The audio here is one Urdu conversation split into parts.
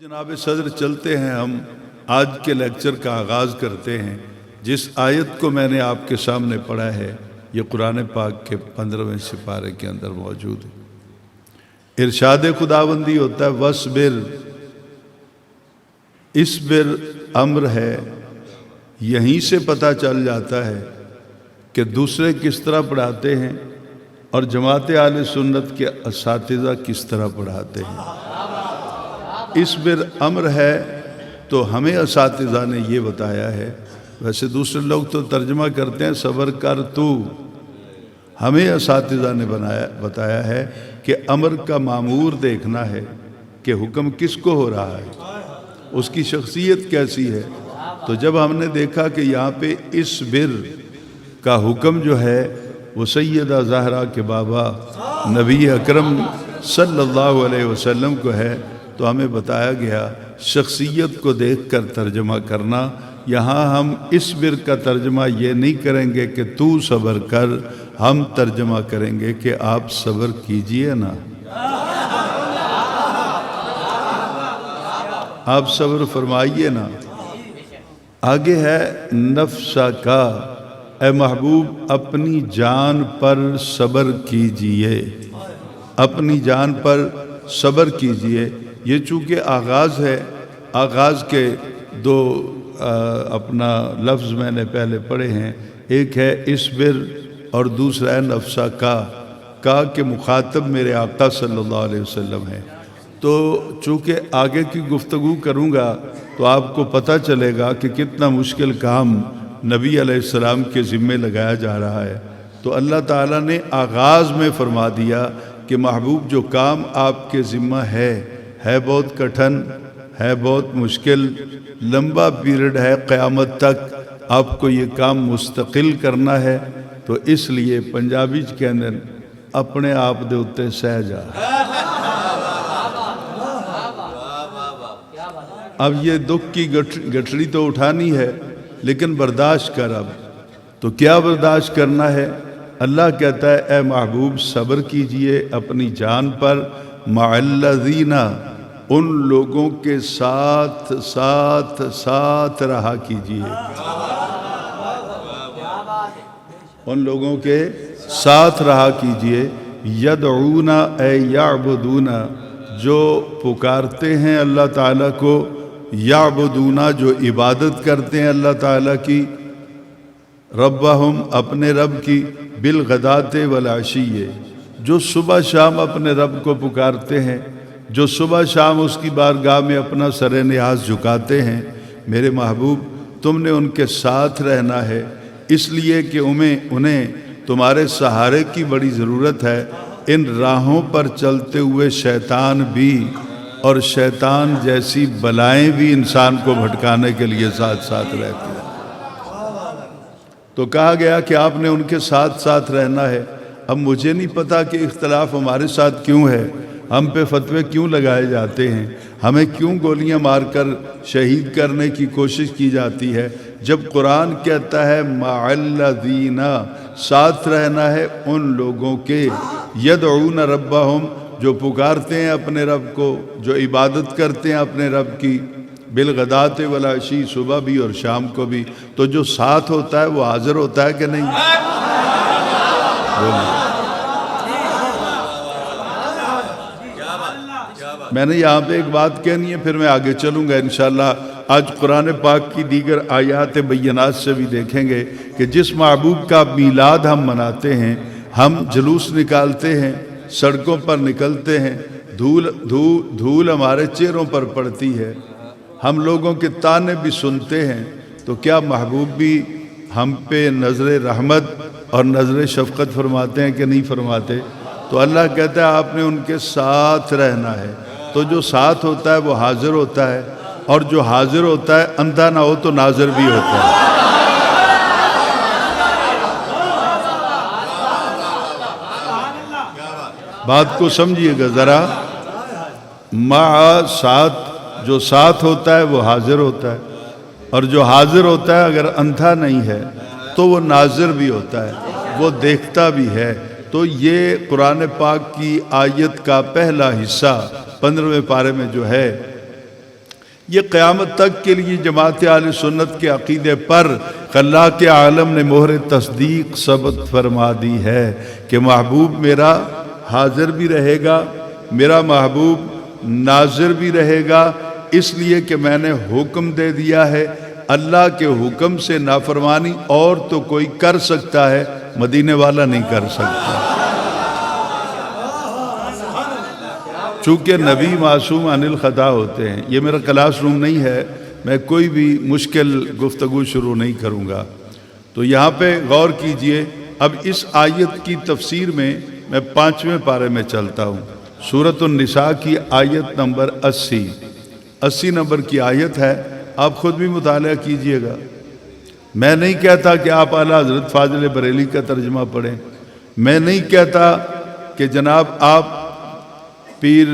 جناب صدر چلتے ہیں، ہم آج کے لیکچر کا آغاز کرتے ہیں۔ جس آیت کو میں نے آپ کے سامنے پڑھا ہے یہ قرآن پاک کے 15ویں سپارے کے اندر موجود ہے۔ ارشاد خداوندی ہوتا ہے وَاصْبِرْ، اصبر امر ہے۔ یہیں سے پتہ چل جاتا ہے کہ دوسرے کس طرح پڑھاتے ہیں اور جماعت اہل سنت کے اساتذہ کس طرح پڑھاتے ہیں۔ اصبر امر ہے تو ہمیں اساتذہ نے یہ بتایا ہے، ویسے دوسرے لوگ تو ترجمہ کرتے ہیں صبر کر تو، ہمیں اساتذہ نے بتایا ہے کہ امر کا مامور دیکھنا ہے کہ حکم کس کو ہو رہا ہے، اس کی شخصیت کیسی ہے۔ تو جب ہم نے دیکھا کہ یہاں پہ اصبر کا حکم جو ہے وہ سیدہ زہرا کے بابا نبی اکرم صلی اللہ علیہ وسلم کو ہے، تو ہمیں بتایا گیا شخصیت کو دیکھ کر ترجمہ کرنا۔ یہاں ہم اصبر کا ترجمہ یہ نہیں کریں گے کہ تو صبر کر، ہم ترجمہ کریں گے کہ آپ صبر کیجئے نا، آپ صبر فرمائیے نا۔ آگے ہے نفسہ کا، اے محبوب اپنی جان پر صبر کیجئے، اپنی جان پر صبر کیجئے۔ یہ چونکہ آغاز ہے، آغاز کے دو اپنا لفظ میں نے پہلے پڑھے ہیں، ایک ہے اصبر اور دوسرا ہے نفسہ کا کہ مخاطب میرے آقا صلی اللہ علیہ وسلم ہے۔ تو چونکہ آگے کی گفتگو کروں گا تو آپ کو پتہ چلے گا کہ کتنا مشکل کام نبی علیہ السلام کے ذمے لگایا جا رہا ہے۔ تو اللہ تعالیٰ نے آغاز میں فرما دیا کہ محبوب جو کام آپ کے ذمہ ہے بہت کٹھن، ہے بہت مشکل، لمبا پیریڈ ہے، قیامت تک آپ کو یہ کام مستقل کرنا ہے۔ تو اس لیے پنجابی کہندے اپنے آپ دے اتے سہ جا۔ اب یہ دکھ کی گٹھڑی تو اٹھانی ہے لیکن برداشت کر۔ اب تو کیا برداشت کرنا ہے؟ اللہ کہتا ہے اے محبوب صبر کیجئے اپنی جان پر، مع الذین، ان لوگوں کے ساتھ ساتھ ساتھ رہا کیجئے، ان لوگوں کے ساتھ رہا کیجئے، یدعون اے یعبدون، جو پکارتے ہیں اللہ تعالیٰ کو، یعبدون جو عبادت کرتے ہیں اللہ تعالیٰ کی، ربہم اپنے رب کی، بالغداۃ والعشی، جو صبح شام اپنے رب کو پکارتے ہیں، جو صبح شام اس کی بارگاہ میں اپنا سر نیاز جھکاتے ہیں۔ میرے محبوب تم نے ان کے ساتھ رہنا ہے، اس لیے کہ انہیں تمہارے سہارے کی بڑی ضرورت ہے۔ ان راہوں پر چلتے ہوئے شیطان بھی اور شیطان جیسی بلائیں بھی انسان کو بھٹکانے کے لیے ساتھ ساتھ رہتی ہیں۔ تو کہا گیا کہ آپ نے ان کے ساتھ ساتھ رہنا ہے۔ اب مجھے نہیں پتا کہ اختلاف ہمارے ساتھ کیوں ہے، ہم پہ فتوے کیوں لگائے جاتے ہیں، ہمیں کیوں گولیاں مار کر شہید کرنے کی کوشش کی جاتی ہے، جب قرآن کہتا ہے مع الذین، ساتھ رہنا ہے ان لوگوں کے، یدعون ربہم، جو پکارتے ہیں اپنے رب کو، جو عبادت کرتے ہیں اپنے رب کی، بالغداۃ والعشی، صبح بھی اور شام کو بھی۔ تو جو ساتھ ہوتا ہے وہ حاضر ہوتا ہے کہ نہیں؟ میں نے یہاں پہ ایک بات کہنی ہے، پھر میں آگے چلوں گا انشاءاللہ۔ آج قرآن پاک کی دیگر آیات بینات سے بھی دیکھیں گے کہ جس محبوب کا میلاد ہم مناتے ہیں، ہم جلوس نکالتے ہیں، سڑکوں پر نکلتے ہیں، دھول ہمارے چہروں پر پڑتی ہے، ہم لوگوں کے طعنے بھی سنتے ہیں، تو کیا محبوب بھی ہم پہ نظر رحمت اور نظر شفقت فرماتے ہیں کہ نہیں فرماتے؟ تو اللہ کہتا ہے آپ نے ان کے ساتھ رہنا ہے۔ تو جو ساتھ ہوتا ہے وہ حاضر ہوتا ہے، اور جو حاضر ہوتا ہے اندھا نہ ہو تو ناظر بھی ہوتا ہے۔ بات کو سمجھیے گا ذرا، مع ساتھ، جو ساتھ ہوتا ہے وہ حاضر ہوتا ہے، اور جو حاضر ہوتا ہے اگر اندھا نہیں ہے تو وہ ناظر بھی ہوتا ہے، وہ دیکھتا بھی ہے۔ تو یہ قرآن پاک کی آیت کا پہلا حصہ 15ویں پارے میں جو ہے یہ قیامت تک کے لیے جماعت اہل سنت کے عقیدے پر اللہ کے عالم نے مہر تصدیق ثبت فرما دی ہے کہ محبوب میرا حاضر بھی رہے گا، میرا محبوب ناظر بھی رہے گا، اس لیے کہ میں نے حکم دے دیا ہے۔ اللہ کے حکم سے نافرمانی اور تو کوئی کر سکتا ہے، مدینے والا نہیں کر سکتا۔ چونکہ نبی معصوم عن الخطا ہوتے ہیں۔ یہ میرا کلاس روم نہیں ہے، میں کوئی بھی مشکل گفتگو شروع نہیں کروں گا، تو یہاں پہ غور کیجئے۔ اب اس آیت کی تفسیر میں 5ویں پارے میں چلتا ہوں، سورۃ النساء کی آیت نمبر 80 نمبر کی آیت ہے، آپ خود بھی مطالعہ کیجئے گا۔ میں نہیں کہتا کہ آپ اعلیٰ حضرت فاضل بریلی کا ترجمہ پڑھیں، میں نہیں کہتا کہ جناب آپ پیر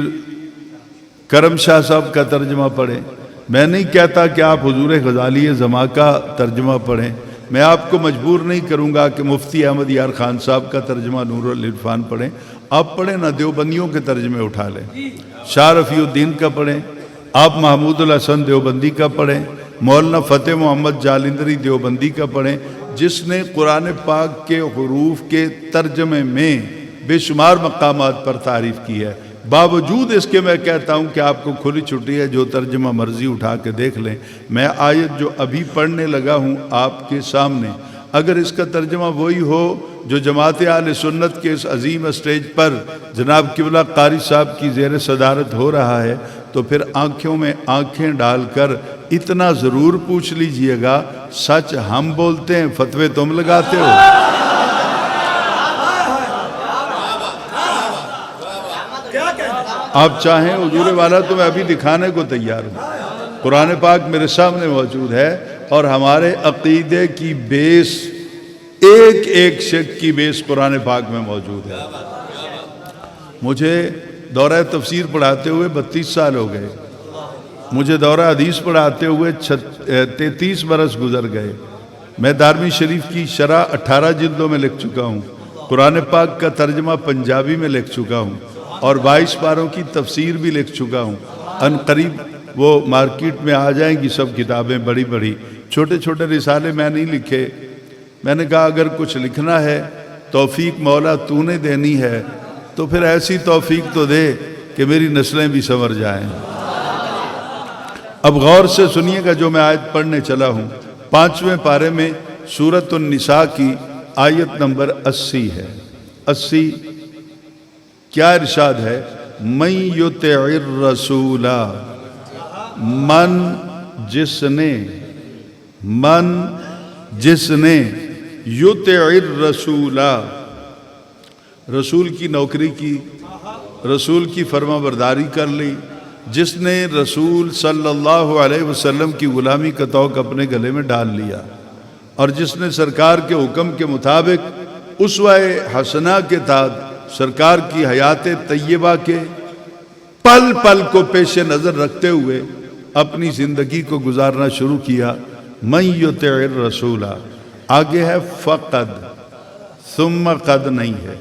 کرم شاہ صاحب کا ترجمہ پڑھیں، میں نہیں کہتا کہ آپ حضور غزالی زماں کا ترجمہ پڑھیں، میں آپ کو مجبور نہیں کروں گا کہ مفتی احمد یار خان صاحب کا ترجمہ نور العرفان پڑھیں، آپ پڑھیں نا، دیوبندیوں کے ترجمے اٹھا لیں، شاہ رفیع الدین کا پڑھیں، آپ محمود الحسن دیوبندی کا پڑھیں، مولانا فتح محمد جالندری دیوبندی کا پڑھیں، جس نے قرآن پاک کے حروف کے ترجمے میں بے شمار مقامات پر تعریف کی ہے۔ باوجود اس کے میں کہتا ہوں کہ آپ کو کھلی چھٹی ہے، جو ترجمہ مرضی اٹھا کے دیکھ لیں۔ میں آیت جو ابھی پڑھنے لگا ہوں آپ کے سامنے، اگر اس کا ترجمہ وہی ہو جو جماعت اہل سنت کے اس عظیم اسٹیج پر جناب قبلہ قاری صاحب کی زیر صدارت ہو رہا ہے، تو پھر آنکھوں میں آنکھیں ڈال کر اتنا ضرور پوچھ لیجئے گا، سچ ہم بولتے ہیں، فتوے تم لگاتے ہو؟ آپ چاہیں حضور والا تو میں ابھی دکھانے کو تیار ہوں، قرآن پاک میرے سامنے موجود ہے، اور ہمارے عقیدے کی بیس، ایک ایک شک کی بیس قرآن پاک میں موجود ہے۔ مجھے دورہ تفسیر پڑھاتے ہوئے 32 سال ہو گئے، مجھے دورہ حدیث پڑھاتے ہوئے 33 برس گزر گئے، میں دارمی شریف کی شرح 18 جلدوں میں لکھ چکا ہوں، قرآن پاک کا ترجمہ پنجابی میں لکھ چکا ہوں، اور 22 پاروں کی تفسیر بھی لکھ چکا ہوں۔ ان قریب وہ مارکیٹ میں آ جائیں گی سب کتابیں بڑی بڑی، چھوٹے چھوٹے رسالے میں نہیں لکھے۔ میں نے کہا اگر کچھ لکھنا ہے توفیق مولا تو نے دینی ہے، تو پھر ایسی توفیق تو دے کہ میری نسلیں بھی سنور جائیں۔ اب غور سے سنیے گا جو میں آیت پڑھنے چلا ہوں، 5ویں پارے میں سورۃ النساء کی آیت نمبر 80 ہے۔ 80 کیا ارشاد ہے؟ من یطع الرسول، من جس نے یطع الرسول، رسول کی نوکری کی، رسول کی فرما برداری کر لی، جس نے رسول صلی اللہ علیہ وسلم کی غلامی کا طوق اپنے گلے میں ڈال لیا، اور جس نے سرکار کے حکم کے مطابق اسوہ حسنہ کے تحت سرکار کی حیات طیبہ کے پل پل کو پیش نظر رکھتے ہوئے اپنی زندگی کو گزارنا شروع کیا۔ من یطع الرسول، آگے ہے فقد، ثم قد نہیں ہے،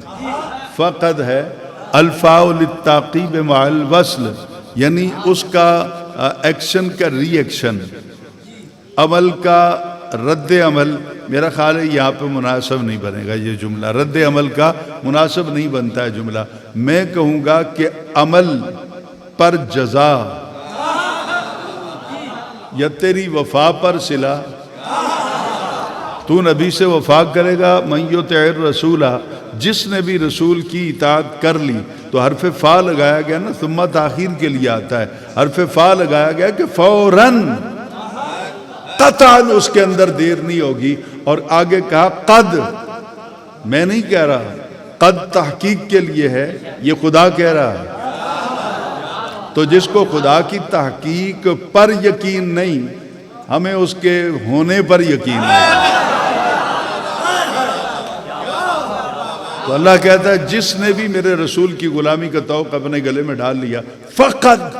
فقد ہے، الفاء للتعقیب مع الوصل، یعنی اس کا ایکشن کا ری ایکشن، عمل کا رد عمل۔ میرا خیال ہے یہاں پہ مناسب نہیں بنے گا یہ جملہ، رد عمل کا مناسب نہیں بنتا ہے جملہ۔ میں کہوں گا کہ عمل پر جزا، یا تیری وفا پر صلہ، تو نبی سے وفا کرے گا۔ من یطع الرسول، جس نے بھی رسول کی اطاعت کر لی، تو حرف فا لگایا گیا نا، ثم تاخیر کے لیے آتا ہے، حرف فا لگایا گیا کہ فوراً، قطعاً اس کے اندر دیر نہیں ہوگی۔ اور آگے کہا قد، میں نہیں کہہ رہا، قد تحقیق کے لیے ہے، یہ خدا کہہ رہا ہے۔ تو جس کو خدا کی تحقیق پر یقین نہیں، ہمیں اس کے ہونے پر یقین نہیں۔ تو اللہ کہتا ہے جس نے بھی میرے رسول کی غلامی کا طوق اپنے گلے میں ڈال لیا، فقط،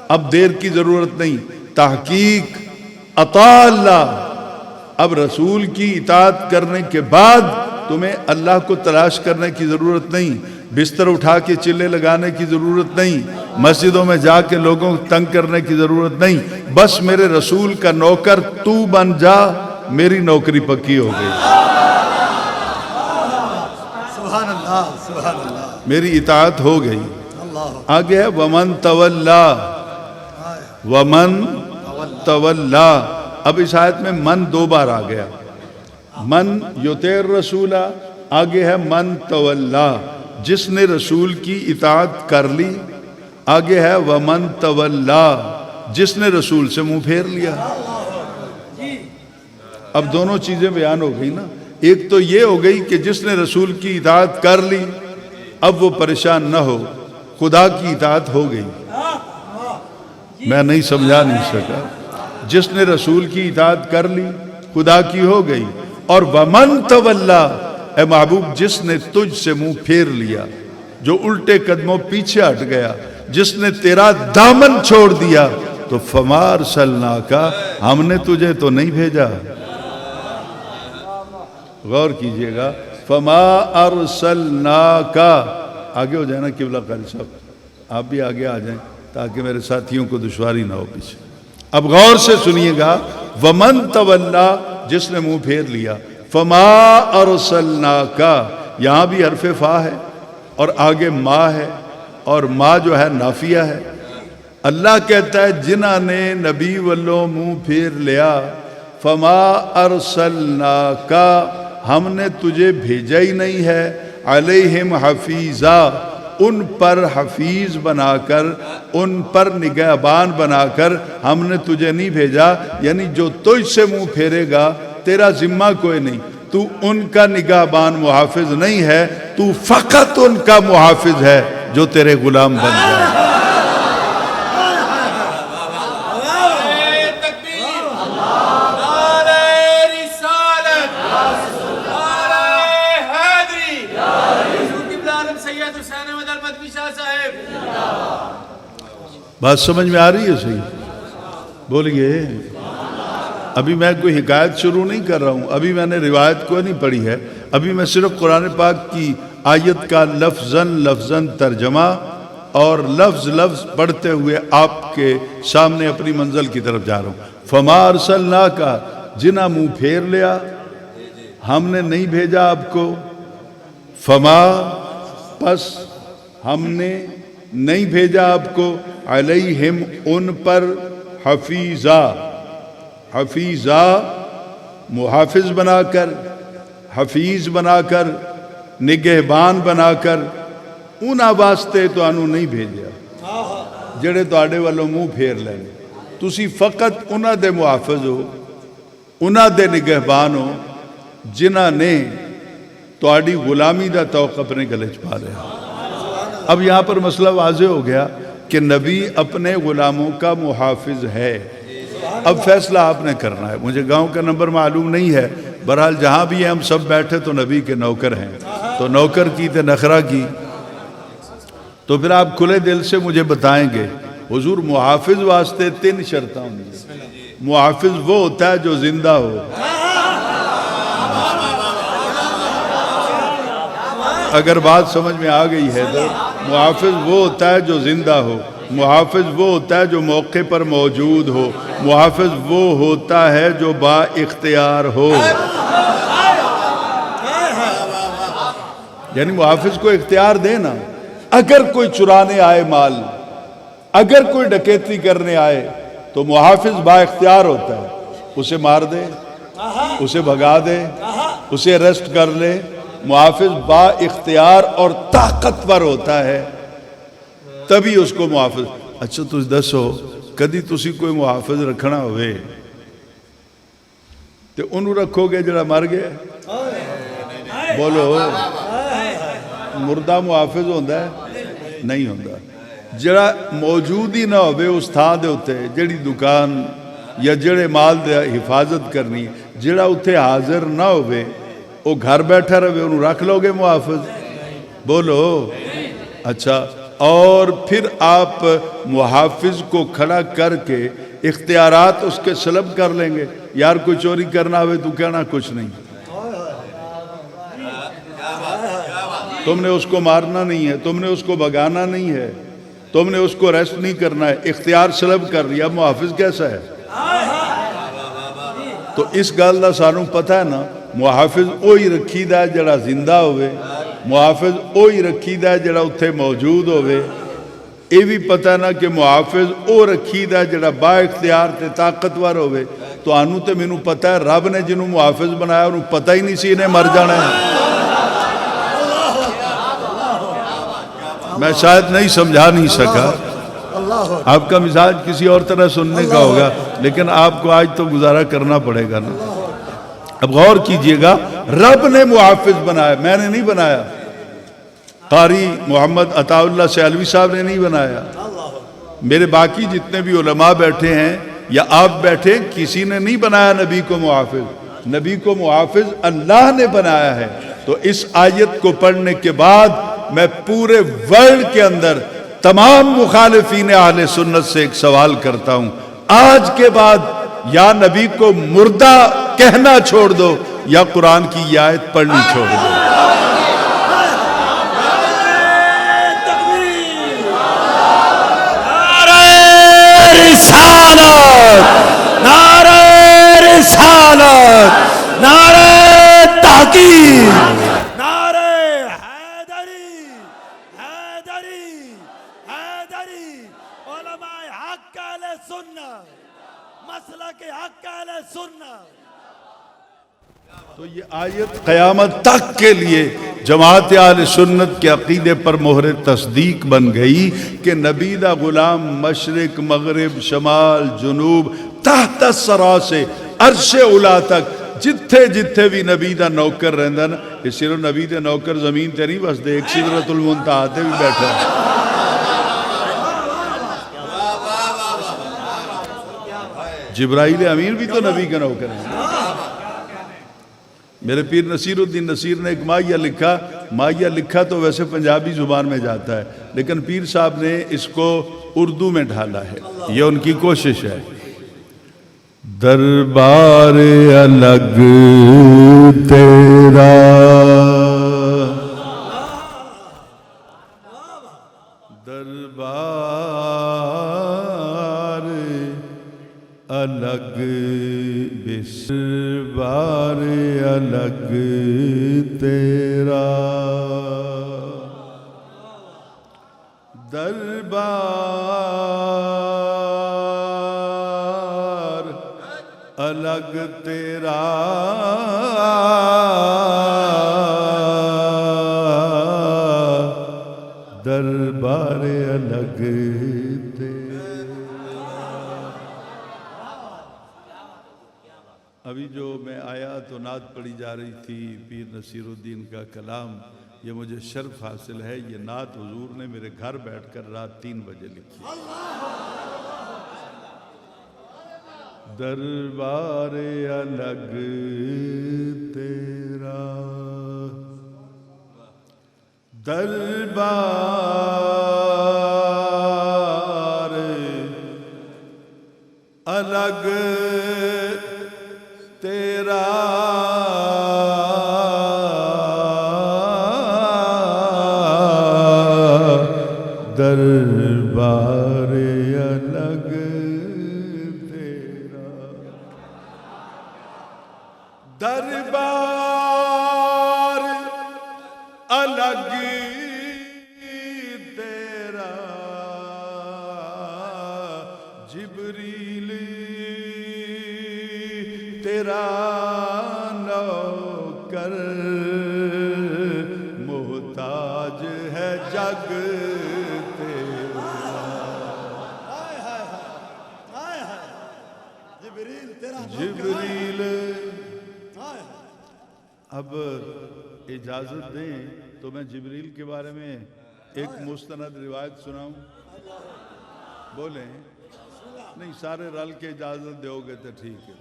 اب دیر کی ضرورت نہیں، تحقیق اطاع اللہ، اب رسول کی اطاعت کرنے کے بعد تمہیں اللہ کو تلاش کرنے کی ضرورت نہیں، بستر اٹھا کے چلے لگانے کی ضرورت نہیں، مسجدوں میں جا کے لوگوں کو تنگ کرنے کی ضرورت نہیں، بس میرے رسول کا نوکر تو بن جا، میری نوکری پکی ہو گئی، سبحان اللہ سبحان اللہ، میری اطاعت ہو گئی۔ آگے ہے ومن تولا، ومن تولا۔ اب اس آیت میں من 2 بار آ گیا، من یطیع الرسول، آگے ہے من تولا، جس نے رسول کی اطاعت کر لی، آگے ہے ومن تولا، جس نے رسول سے منہ پھیر لیا۔ اب دونوں چیزیں بیان ہو گئی نا، ایک تو یہ ہو گئی کہ جس نے رسول کی اطاعت کر لی اب وہ پریشان نہ ہو، خدا کی اطاعت ہو گئی۔ میں نہیں سمجھا نہیں سکا، جس نے رسول کی اطاعت کر لی خدا کی ہو گئی، اور ومن تولا، اے محبوب جس نے تجھ سے منہ پھیر لیا، جو الٹے قدموں پیچھے ہٹ گیا، جس نے تیرا دامن چھوڑ دیا، تو فما ارسلناک، ہم نے تجھے تو نہیں بھیجا۔ غور کیجئے گا، فما ارسلناک، آگے ہو جائے نا قبلہ قاری صاحب، آپ بھی آگے آ جائیں تاکہ میرے ساتھیوں کو دشواری نہ ہو پیچھے۔ اب غور سے سنیے گا، ومن تولا، جس نے منہ پھیر لیا، فما ارسلناک، یہاں بھی حرف فا ہے اور آگے ما ہے، اور ما جو ہے نافیہ ہے۔ اللہ کہتا ہے جنہاں نے نبی والوں منہ پھیر لیا، فما ارسلناک، ہم نے تجھے بھیجا ہی نہیں ہے، علیہم حفیظا، ان پر حفیظ بنا کر، ان پر نگہبان بنا کر ہم نے تجھے نہیں بھیجا، یعنی جو تجھ سے منہ پھیرے گا تیرا ذمہ کوئی نہیں، تو ان کا نگہبان محافظ نہیں ہے، تو فقط ان کا محافظ ہے جو تیرے غلام بن جائے۔ بات سمجھ میں آ رہی ہے صحیح؟ بولیے۔ ابھی میں کوئی حکایت شروع نہیں کر رہا ہوں، ابھی میں نے روایت کو نہیں پڑھی ہے، ابھی میں صرف قرآن پاک کی آیت کا لفظاً ترجمہ اور لفظ لفظ پڑھتے ہوئے آپ کے سامنے اپنی منزل کی طرف جا رہا ہوں۔ فما ارسلناک، جنہاں منہ پھیر لیا، ہم نے نہیں بھیجا آپ کو، فما، پس ہم نے نہیں بھیجا آپ کو، علیہم، ان پر، حفیظا، حفیظا محافظ بنا کر، حفیظ بنا کر، نگہبان بنا کر، انہاں واسطے تو انہوں نہیں بھیجا جڑے تواڈے والوں منہ پھیر لین، تسی فقط انہاں دے محافظ ہو، انہاں دے نگہبان ہو جنہاں نے تواڈی غلامی دا توق اپنے گلے چ پا لیا۔ اب یہاں پر مسئلہ واضح ہو گیا کہ نبی اپنے غلاموں کا محافظ ہے۔ اب فیصلہ آپ نے کرنا ہے، مجھے گاؤں کا نمبر معلوم نہیں ہے، بہرحال جہاں بھی ہم سب بیٹھے تو نبی کے نوکر ہیں، تو نوکر کی تے نخرہ کی، تو پھر آپ کھلے دل سے مجھے بتائیں گے حضور محافظ واسطے 3 شرطیں ہوں گی۔ محافظ وہ ہوتا ہے جو زندہ ہو، اگر بات سمجھ میں آ گئی ہے تو محافظ وہ ہوتا ہے جو زندہ ہو، محافظ وہ ہوتا ہے جو موقع پر موجود ہو، محافظ وہ ہوتا ہے جو با اختیار ہو، یعنی محافظ کو اختیار دے نا، اگر کوئی چرانے آئے مال، اگر کوئی ڈکیتی کرنے آئے تو محافظ با اختیار ہوتا ہے، اسے مار دے، اسے بھگا دے، اسے اریسٹ کر لے، محافظ با اختیار اور طاقتور ہوتا ہے، تبھی اس کو محافظ۔ اچھا تجھ دسو کدی تسی کوئی محافظ رکھنا ہوئے تو انہوں رکھو گے جڑا مر گیا؟ بولو، مردہ محافظ ہوندہ ہے؟ نہیں ہوندہ۔ جڑا موجود ہی نہ ہوئے اس تھا دے ہوتے، جڑی دکان یا جڑے مال دے حفاظت کرنی، جڑا اتھے حاضر نہ ہوئے وہ گھر بیٹھا رہے، انہوں رکھ لو گے محافظ؟ بولو۔ اچھا، اور پھر آپ محافظ کو کھڑا کر کے اختیارات اس کے سلب کر لیں گے، یار کوئی چوری کرنا ہوئے تو کہنا کچھ نہیں، تم نے اس کو مارنا نہیں ہے، تم نے اس کو بھگانا نہیں ہے، تم نے اس کو اریسٹ نہیں کرنا ہے، اختیار سلب کر لیا۔ محافظ کیسا ہے؟ تو اس گل دا سانوں پتہ ہے نا، محافظ وہی رکھی دا جڑا زندہ ہوئے، محافظ وہی رکھی دا جڑا اتھے موجود ہوئے۔ یہ بھی پتہ نا کہ محافظ وہ رکھی دا جڑا با اختیار تے طاقتور ہوئے۔ تو آنو تے مینوں پتہ ہے رب نے جنہوں محافظ بنایا انہوں پتہ ہی نہیں سی انہیں مر جانا ہے۔ میں شاید نہیں سمجھا نہیں سکا، آپ کا مزاج کسی اور طرح سننے کا ہوگا، لیکن آپ کو آج تو گزارا کرنا پڑے گا نا۔ اب غور کیجئے گا، رب نے محافظ بنایا، میں نے نہیں بنایا، قاری محمد عطا اللہ سیالوی صاحب نے نہیں بنایا، میرے باقی جتنے بھی علماء بیٹھے ہیں یا آپ بیٹھے، کسی نے نہیں بنایا نبی کو محافظ۔ نبی کو محافظ اللہ نے بنایا ہے۔ تو اس آیت کو پڑھنے کے بعد میں پورے ورلڈ کے اندر تمام مخالفین اہل سنت سے ایک سوال کرتا ہوں، آج کے بعد یا نبی کو مردہ کہنا چھوڑ دو یا قرآن کی یہ آیت پڑھنی چھوڑ دو۔ نعرہ رسالت، نعرہ تحقیق، نعرہ حیدری، حیدری، حیدری، علماء حق اہل سنت، مسلک حق اہل سنت۔ تو یہ آیت قیامت تک کے لیے جماعت اہل سنت کے عقیدے پر مہر تصدیق بن گئی کہ نبی دا غلام مشرق مغرب شمال جنوب تحت الثری سے عرش اولا تک جتھے جتھے بھی نبی دا نوکر رہندا نا، یہ صرف نبی دے نوکر زمین تے نہیں بس دے، ایک سدرۃ المنتہا تے بھی بیٹھا ہے۔ جبرائیل امین بھی تو نبی کا نوکر ہے۔ میرے پیر نصیر الدین نصیر نے ایک مائیہ لکھا، مائیہ لکھا تو ویسے پنجابی زبان میں جاتا ہے، لیکن پیر صاحب نے اس کو اردو میں ڈھالا ہے، یہ ان کی کوشش ہے۔ دربار الگ تیرا، دربار الگ بسبار الگ تیرا، دربار الگ تیرا، دربار الگ تیرا۔ ابھی جو میں آیا تو نعت پڑھی جا رہی تھی پیر نصیر الدین کا کلام، یہ مجھے شرف حاصل ہے، یہ نعت حضور نے میرے گھر بیٹھ کر رات 3 بجے لکھی۔ دربار الگ تیرا، دربار الگ تیرا، دربار الگ تیرا، دربار الگ تیرا، جبریل تیرا نوکر، محتاج ہے جگ تیرا۔ جبریل، اب اجازت دیں تو میں جبریل کے بارے میں ایک مستند روایت سناؤں؟ بولیں؟ نہیں سارے رل کے اجازت دیو گے تو ٹھیک ہے،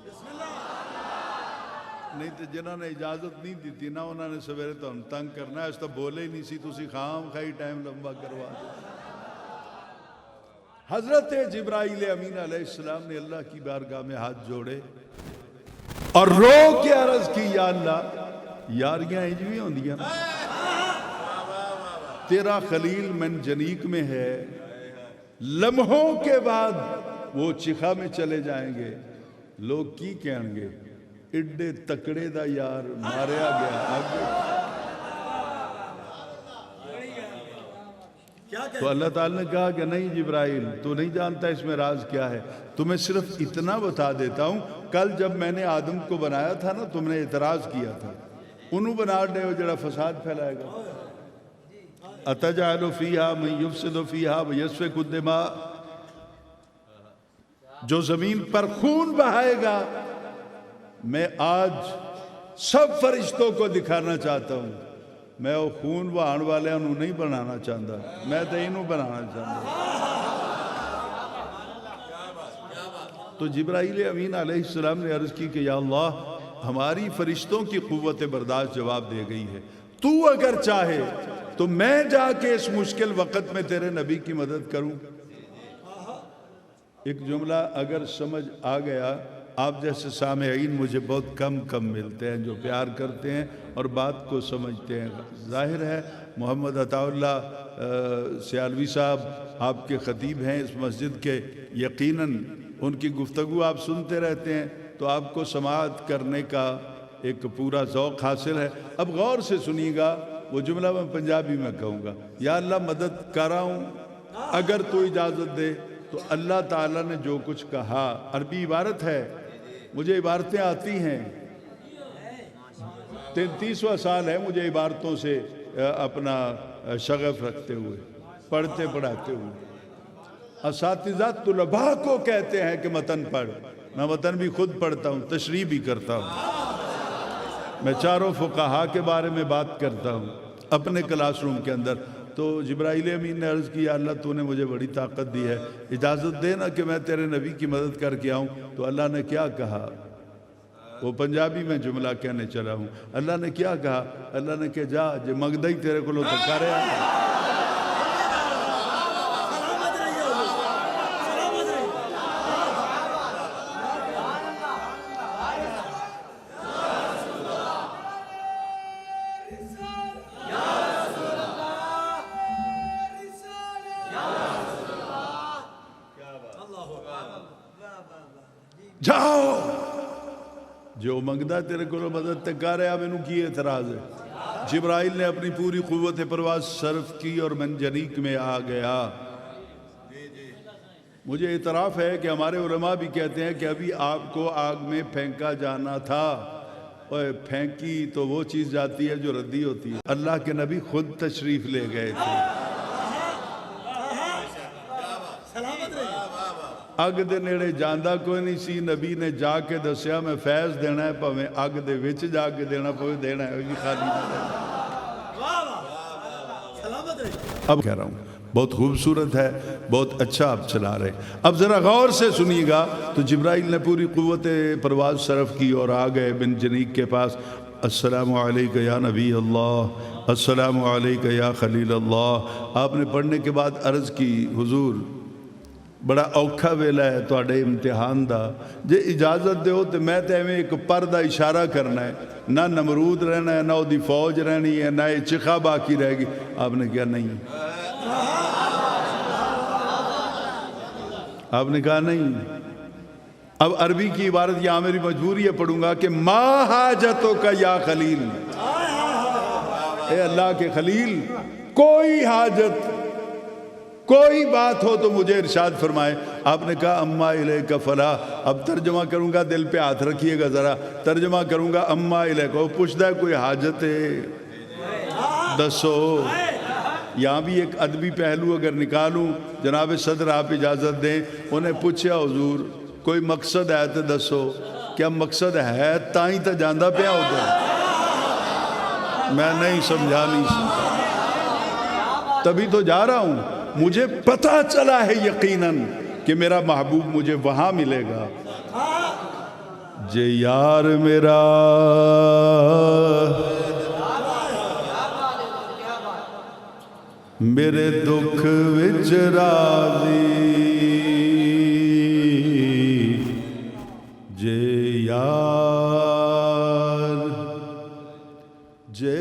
نہیں تو جنہوں نے اجازت نہیں دیتی نا انہوں نے سویرے تو ہم تنگ کرنا ہے، اس تو بولے ہی نہیں سی، تسی خام خائی ٹائم لمبا کروا دیں۔ حضرت جبرائیل امین علیہ السلام نے اللہ کی بارگاہ میں ہاتھ جوڑے اور رو کے عرض کی، یا اللہ، یاریاں انج بھی ہوندیاں نا، تیرا خلیل منجنیق میں ہے، لمحوں کے بعد وہ چکھا میں چلے جائیں گے، لوگ کی کہیں گے ایڈے تکڑے دا یار ماریا گیا آگے۔ تو اللہ تعالیٰ نے کہا کہ نہیں جبرائیل، تو نہیں جانتا اس میں راز کیا ہے، تمہیں صرف اتنا بتا دیتا ہوں، کل جب میں نے آدم کو بنایا تھا نا، تم نے اعتراض کیا تھا، انہوں بنا دے ہو جڑا فساد پھیلائے گا۔ اتجعل فیہا من یفسد فیہا ویسفک الدماء، جو زمین پر خون بہائے گا، میں آج سب فرشتوں کو دکھانا چاہتا ہوں، میں وہ خون بہان والے انہوں نہیں بنانا چاہتا، میں تو انہوں بنانا چاہتا۔ تو جبرائیل امین علیہ السلام نے عرض کی کہ یا اللہ، ہماری فرشتوں کی قوت برداشت جواب دے گئی ہے، تو اگر چاہے تو میں جا کے اس مشکل وقت میں تیرے نبی کی مدد کروں۔ ایک جملہ اگر سمجھ آ گیا، آپ جیسے سامعین مجھے بہت کم ملتے ہیں جو پیار کرتے ہیں اور بات کو سمجھتے ہیں۔ ظاہر ہے محمد عطا اللہ سیالوی صاحب آپ کے خطیب ہیں اس مسجد کے، یقیناً ان کی گفتگو آپ سنتے رہتے ہیں تو آپ کو سماعت کرنے کا ایک پورا ذوق حاصل ہے۔ اب غور سے سنیے گا، وہ جملہ میں پنجابی میں کہوں گا، یا اللہ مدد کراؤں اگر تو اجازت دے۔ تو اللہ تعالیٰ نے جو کچھ کہا، عربی عبارت ہے، مجھے عبارتیں آتی ہیں، 33واں سال ہے مجھے عبارتوں سے اپنا شغف رکھتے ہوئے، پڑھتے پڑھاتے ہوئے۔ اساتذہ طلباء کو کہتے ہیں کہ متن پڑھ، میں متن بھی خود پڑھتا ہوں، تشریح بھی کرتا ہوں، میں چاروں فقہا کے بارے میں بات کرتا ہوں اپنے کلاس روم کے اندر۔ تو جبرائیل امین نے عرض کی، یا اللہ تو نے مجھے بڑی طاقت دی ہے، اجازت دے نا کہ میں تیرے نبی کی مدد کر کے آؤں۔ تو اللہ نے کیا کہا، وہ پنجابی میں جملہ کہنے چلا ہوں، اللہ نے کیا کہا، اللہ نے کہ جا جے مگدہ ہی تیرے کو لو تکا رہے ہیں۔ جاؤ جو منگدہ تیرے کو مدد تکا رہا، میں انہوں کی اعتراض ہے۔ جبرائیل نے اپنی پوری قوت پرواز صرف کی اور منجنیق میں آ گیا۔ مجھے اعتراف ہے کہ ہمارے علماء بھی کہتے ہیں کہ ابھی آپ کو آگ میں پھینکا جانا تھا، اور پھینکی تو وہ چیز جاتی ہے جو ردی ہوتی ہے، اللہ کے نبی خود تشریف لے گئے تھے۔ اگ دے نیڑے جاندہ کوئی نہیں سی، نبی نے جا کے دسیا میں فیض دینا ہے، پاویں اگ دے وچ جا کے دینا پوے دینا ہے، یہ خالی نہیں۔ اب کہہ رہا ہوں بہت خوبصورت ہے، بہت اچھا آپ چلا رہے ہیں۔ اب ذرا غور سے سنیے گا، تو جبرائیل نے پوری قوت پرواز صرف کی اور آ گئے بن جنیق کے پاس۔ السلام علیکہ یا نبی اللہ، السلام علیکہ یا خلیل اللہ۔ آپ نے پڑھنے کے بعد عرض کی، حضور بڑا اوکھا ویلا ہے تواڈے امتحان دا، جے اجازت دیو تو میں تے ایویں ایک پر دا اشارہ کرنا ہے، نہ نمرود رہنا ہے، نہ وہ دی فوج رہنی ہے، نہ یہ چکھا باقی رہے گی۔ آپ نے کہا نہیں، آپ نے کہا نہیں۔ اب عربی کی عبارت یہاں میری مجبوری ہے پڑھوں گا کہ ما حاجتوں کا یا خلیل، اے اللہ کے خلیل کوئی حاجت کوئی بات ہو تو مجھے ارشاد فرمائے۔ آپ نے کہا اما الیک فلا، اب ترجمہ کروں گا، دل پہ ہاتھ رکھیے گا ذرا، ترجمہ کروں گا اما الیک، وہ پوچھتا ہے کوئی حاجت ہے دسو۔ یہاں بھی ایک ادبی پہلو اگر نکالوں، جناب صدر آپ اجازت دیں، انہیں پوچھا حضور کوئی مقصد ہے تو دسو، کیا مقصد ہے تائیں تا جاندہ پیا ہوتا ہے؟ میں نہیں سمجھا، نہیں سمجھا، تبھی تو جا رہا ہوں، مجھے پتہ چلا ہے یقیناً کہ میرا محبوب مجھے وہاں ملے گا۔ جے یار میرا میرے دکھ وچ راضی، جے یار جے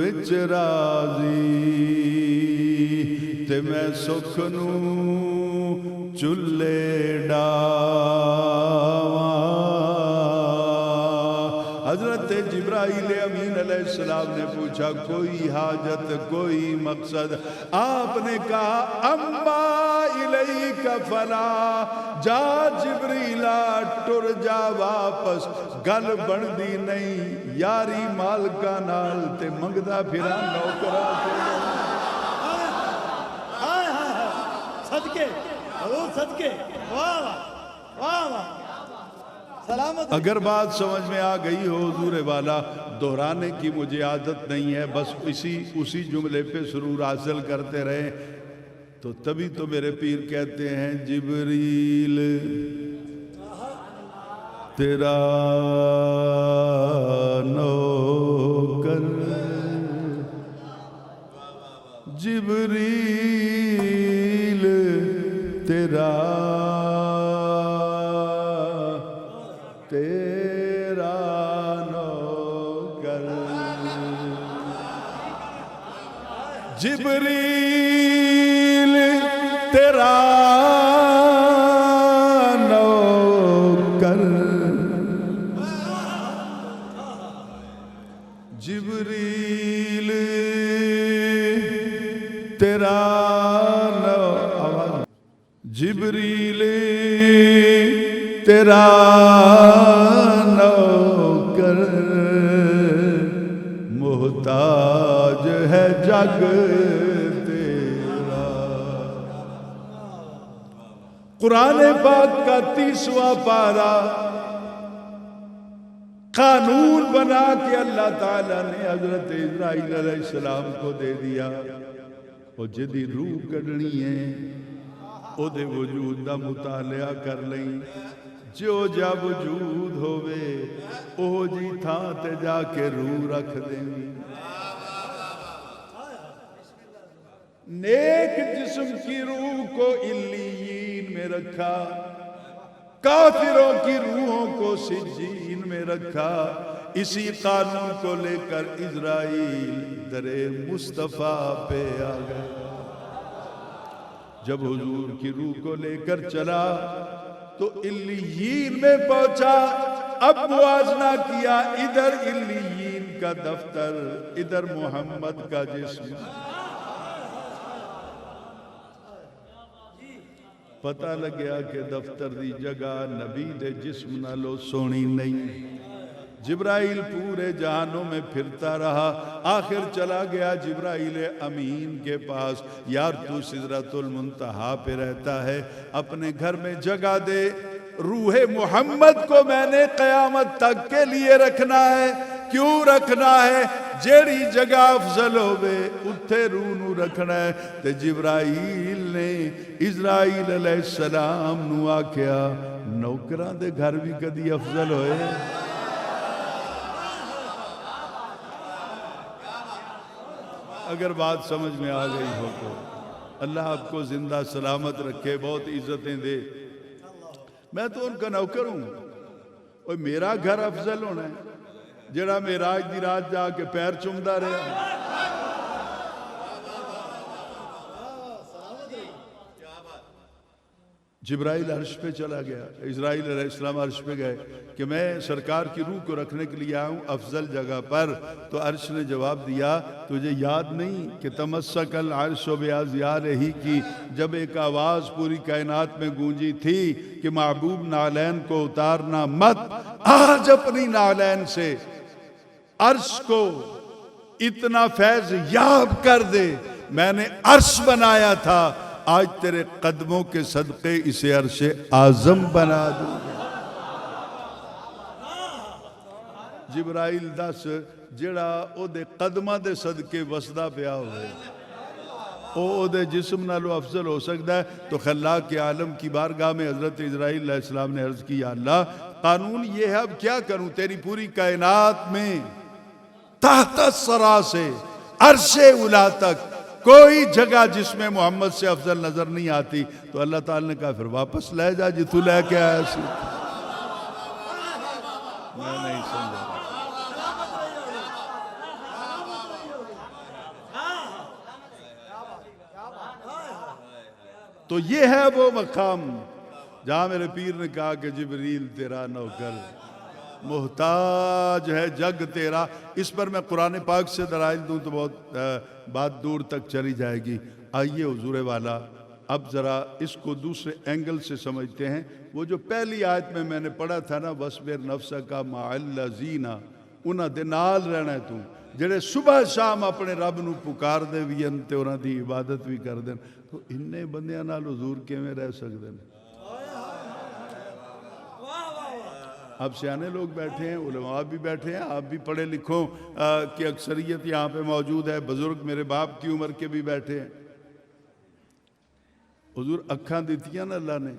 وچ راضی تے میں سکھ نو چلے ڈاواں حضرت جبرائیل امین علیہ السلام نے پوچھا کوئی حاجت کوئی مقصد آپ نے کہا اما الیک فلا جا جبریلا ٹر جا واپس گل بندی نہیں یاری مالکاں نال تے منگدا پھراں نوکراں صدقے حضور صدقے واہ واہ واہ سلامت اگر بات سمجھ میں آ گئی ہو حضور والا دہرانے کی مجھے عادت نہیں ہے بس اسی جملے پہ سرور حاصل کرتے رہیں تو تبھی تو میرے پیر کہتے ہیں جبریل تیرا نوکر جبریل تیرا نوکر جبریل تیرا نوکر جبریل تیرا جبریل تیرا نوکر محتاج ہے جگ تیرا قرآن پاک کا 30واں پارہ قانون بنا کے اللہ تعالیٰ نے حضرت اسرائیل علیہ السلام کو دے دیا وہ جدی روح کڑنی ہے او دے وجود دا مطالعہ کر لیں جو جا وجود ہوئے او جی تھاں تے جا کے روح رکھ دیں نیک جسم کی روح کو علیین میں رکھا کافروں کی روحوں کو سجین میں رکھا اسی قانون کو لے کر اسرائیل در مصطفیٰ پہ آ گئے جب حضور کی روح کو لے کر چلا تو علیین میں پہنچا اب موازنہ کیا ادھر علیین کا دفتر ادھر محمد کا جسم پتہ لگیا کہ دفتر دی جگہ نبی دے جسم نالو سونی نہیں جبرائیل پورے جہانوں میں پھرتا رہا آخر چلا گیا جبرائیل امین کے پاس یار تو سدرۃ المنتہا پہ رہتا ہے اپنے گھر میں جگہ دے روح محمد کو میں نے قیامت تک کے لیے رکھنا ہے کیوں رکھنا ہے جیڑی جگہ افضل ہوئے اتھے روح نو رکھنا ہے تے جبرائیل نے اسرائیل علیہ السلام نو آکھیا نوکران دے گھر بھی کدی افضل ہوئے اگر بات سمجھ میں آ گئی ہو تو اللہ آپ کو زندہ سلامت رکھے بہت عزتیں دے میں تو ان کا نوکر ہوں اور میرا گھر افضل ہونا ہے جڑا معراج دی رات جا کے پیر چومدا رہا جبرائیل عرش پہ چلا گیا اسرائیل علیہ السلام عرش پہ گئے کہ میں سرکار کی روح کو رکھنے کے لیے آیا ہوں افضل جگہ پر تو عرش نے جواب دیا تجھے یاد نہیں کہ تمسک العرش بأضیالہ کی جب ایک آواز پوری کائنات میں گونجی تھی کہ محبوب نالین کو اتارنا مت آج اپنی نالین سے عرش کو اتنا فیض یاب کر دے میں نے عرش بنایا تھا آج تیرے قدموں کے صدقے اسے عرش اعظم بنا دوں جبرائیل دس جڑا او دے قدمہ دے صدقے وسدہ پیا ہوئے او دے جسم نالو افضل ہو سکتا ہے تو خلاق عالم کی بارگاہ میں حضرت اسرائیل علیہ السلام نے عرض کی یا اللہ قانون یہ ہے اب کیا کروں تیری پوری کائنات میں تحت الثری سے عرش اولی تک کوئی جگہ جس میں محمد سے افضل نظر نہیں آتی تو اللہ تعالیٰ نے کہا پھر واپس لے جا جی تو لے کے آیا سی میں نہیں سمجھا تو یہ ہے وہ مقام جہاں میرے پیر نے کہا کہ جبریل تیرا نوکر محتاج ہے جگ تیرا. اس پر میں قرآن پاک سے دلائل دوں تو بہت بات دور تک چلی جائے گی. آئیے حضور والا اب ذرا اس کو دوسرے اینگل سے سمجھتے ہیں. وہ جو پہلی آیت میں نے پڑھا تھا نا وَاصْبِرْ نَفْسَكَ مَعَ الَّذِينَ انہاں دے نال رہنا ہے تو جڑے صبح شام اپنے رب نو پکار دے بھی ہیں تے انہاں دی عبادت بھی کر دیں. تو انہیں بندیاں نال حضور کیویں رہ سکتے ہیں؟ اب سیانے لوگ بیٹھے ہیں, علماء بھی بیٹھے ہیں, آپ بھی پڑھے لکھوں کی اکثریت یہاں پہ موجود ہے, بزرگ میرے باپ کی عمر کے بھی بیٹھے ہیں. حضور اکھاں دیتیاں نا اللہ نے,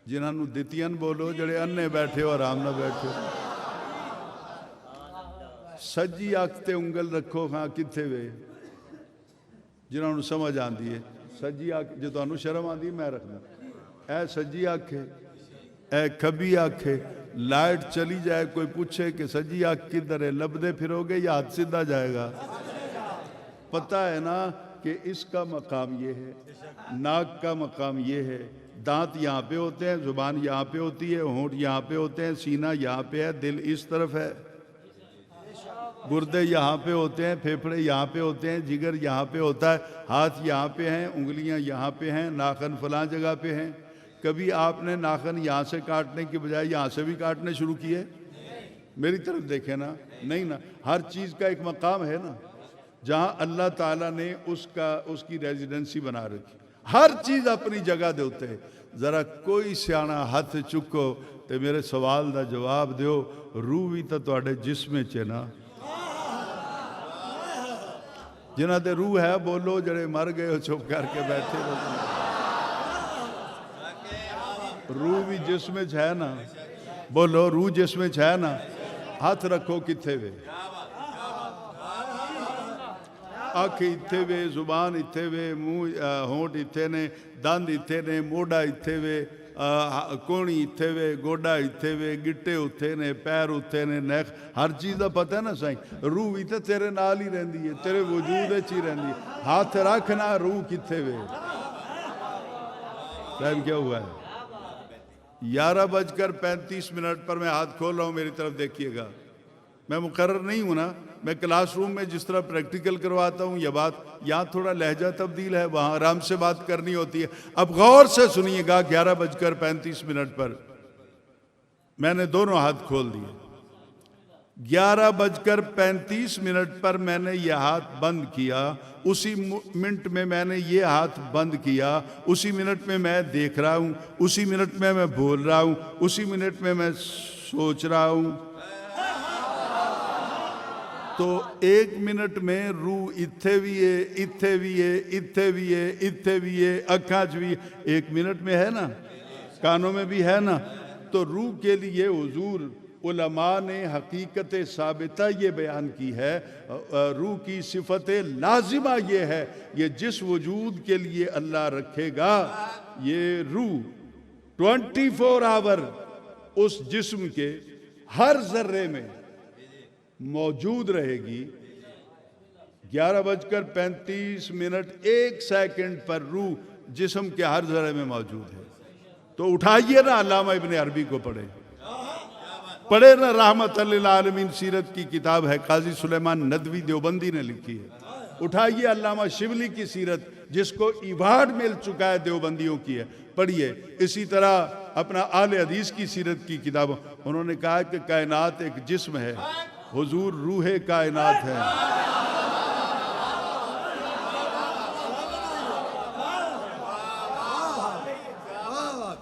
جنہاں نو دیتیاں بولو جڑے اننے بیٹھے ہو آرام نہ بیٹھے ہو. سجی اکھ تے انگل رکھو ہاں کتھے وے جنہاں نو سمجھ آندی ہے. سجی اکھ جو تانوں شرم آندی میں رکھنا, اے سجی اکھ ہے اے کھبی آنکھ ہے. لائٹ چلی جائے کوئی پوچھے کہ سجی آنکھ کدھر ہے, لبدے پھرو گے یا ہاتھ سیدھا جائے گا؟ پتہ ہے نا کہ اس کا مقام یہ ہے, ناک کا مقام یہ ہے, دانت یہاں پہ ہوتے ہیں, زبان یہاں پہ ہوتی ہے, ہونٹ یہاں پہ ہوتے ہیں, سینہ یہاں پہ ہے, دل اس طرف ہے, گردے یہاں پہ ہوتے ہیں, پھیپھڑے یہاں پہ ہوتے ہیں, جگر یہاں پہ ہوتا ہے, ہاتھ یہاں پہ ہیں, انگلیاں یہاں پہ ہیں, ناخن فلاں جگہ پہ ہیں. کبھی آپ نے ناخن یہاں سے کاٹنے کی بجائے یہاں سے بھی کاٹنے شروع کیے؟ میری طرف دیکھیں نا, نہیں نا. ہر چیز کا ایک مقام ہے نا جہاں اللہ تعالیٰ نے اس کی ریزیڈنسی بنا رکھی. ہر چیز اپنی جگہ دے ہوتے ہیں. ذرا کوئی سیانا ہاتھ چکو تے میرے سوال دا جواب دیو, روح بھی تو تواڈے جسم وچ ہے نا. جنہاں دے روح ہے بولو, جڑے مر گئے ہو چپ کر کے بیٹھے ہو. روح بھی جسم وچ ہے نا, بولو روح جسم وچ ہے نا. ہاتھ رکھو کتھے وے, اکھ اتھے وے, زبان اتھے وے, منہ ہونٹ اتھے نے, دند اتھے نے, موڈا اتھے وے, کونی اتھے وے, گوڈا اتھے وے, گٹے اتھے نے, پیر اتھے نے, نیک. ہر چیز دا پتہ ہے نا سائیں. روح بھی تے تیرے نال ہی رہندی ہے, تیرے وجود وچ ہی رہندی ہے. ہاتھ رکھنا روح کتھے وے. ٹائم کیا ہوا ہے؟ 11:35 پر میں ہاتھ کھول رہا ہوں, میری طرف دیکھیے گا. میں مقرر نہیں ہوں نا, میں کلاس روم میں جس طرح پریکٹیکل کرواتا ہوں, یہ بات یہاں تھوڑا لہجہ تبدیل ہے, وہاں آرام سے بات کرنی ہوتی ہے. اب غور سے سنیے گا. 11:35 پر میں نے دونوں ہاتھ کھول دیے. 11:35 پر میں نے یہ ہاتھ بند کیا, اسی منٹ میں میں نے یہ ہاتھ بند کیا, اسی منٹ میں میں دیکھ رہا ہوں, اسی منٹ میں میں بول رہا ہوں, اسی منٹ میں میں سوچ رہا ہوں. تو 1 منٹ میں روح اتھے بھی ہے, اتھے بھی ہے, اتھے بھی ہے, اتھے بھی ہے, اکھاں بھی 1 منٹ میں ہے نا, کانوں میں بھی ہے نا. تو روح کے لیے حضور علماء نے حقیقت ثابتہ یہ بیان کی ہے. روح کی صفت لازمہ یہ ہے, یہ جس وجود کے لیے اللہ رکھے گا, یہ روح 24 آور اس جسم کے ہر ذرے میں موجود رہے گی. 11:35 1 سیکنڈ پر روح جسم کے ہر ذرے میں موجود ہے. تو اٹھائیے نا علامہ ابن عربی کو پڑھے نا, رحمت للعالمین سیرت کی کتاب ہے, قاضی سلیمان ندوی دیوبندی نے لکھی ہے. اٹھائیے علامہ شبلی کی سیرت جس کو ایوارڈ مل چکا ہے دیوبندیوں کی ہے, پڑھیے. اسی طرح اپنا اہل حدیث کی سیرت کی کتاب, انہوں نے کہا کہ کائنات ایک جسم ہے, حضور روح کائنات ہے.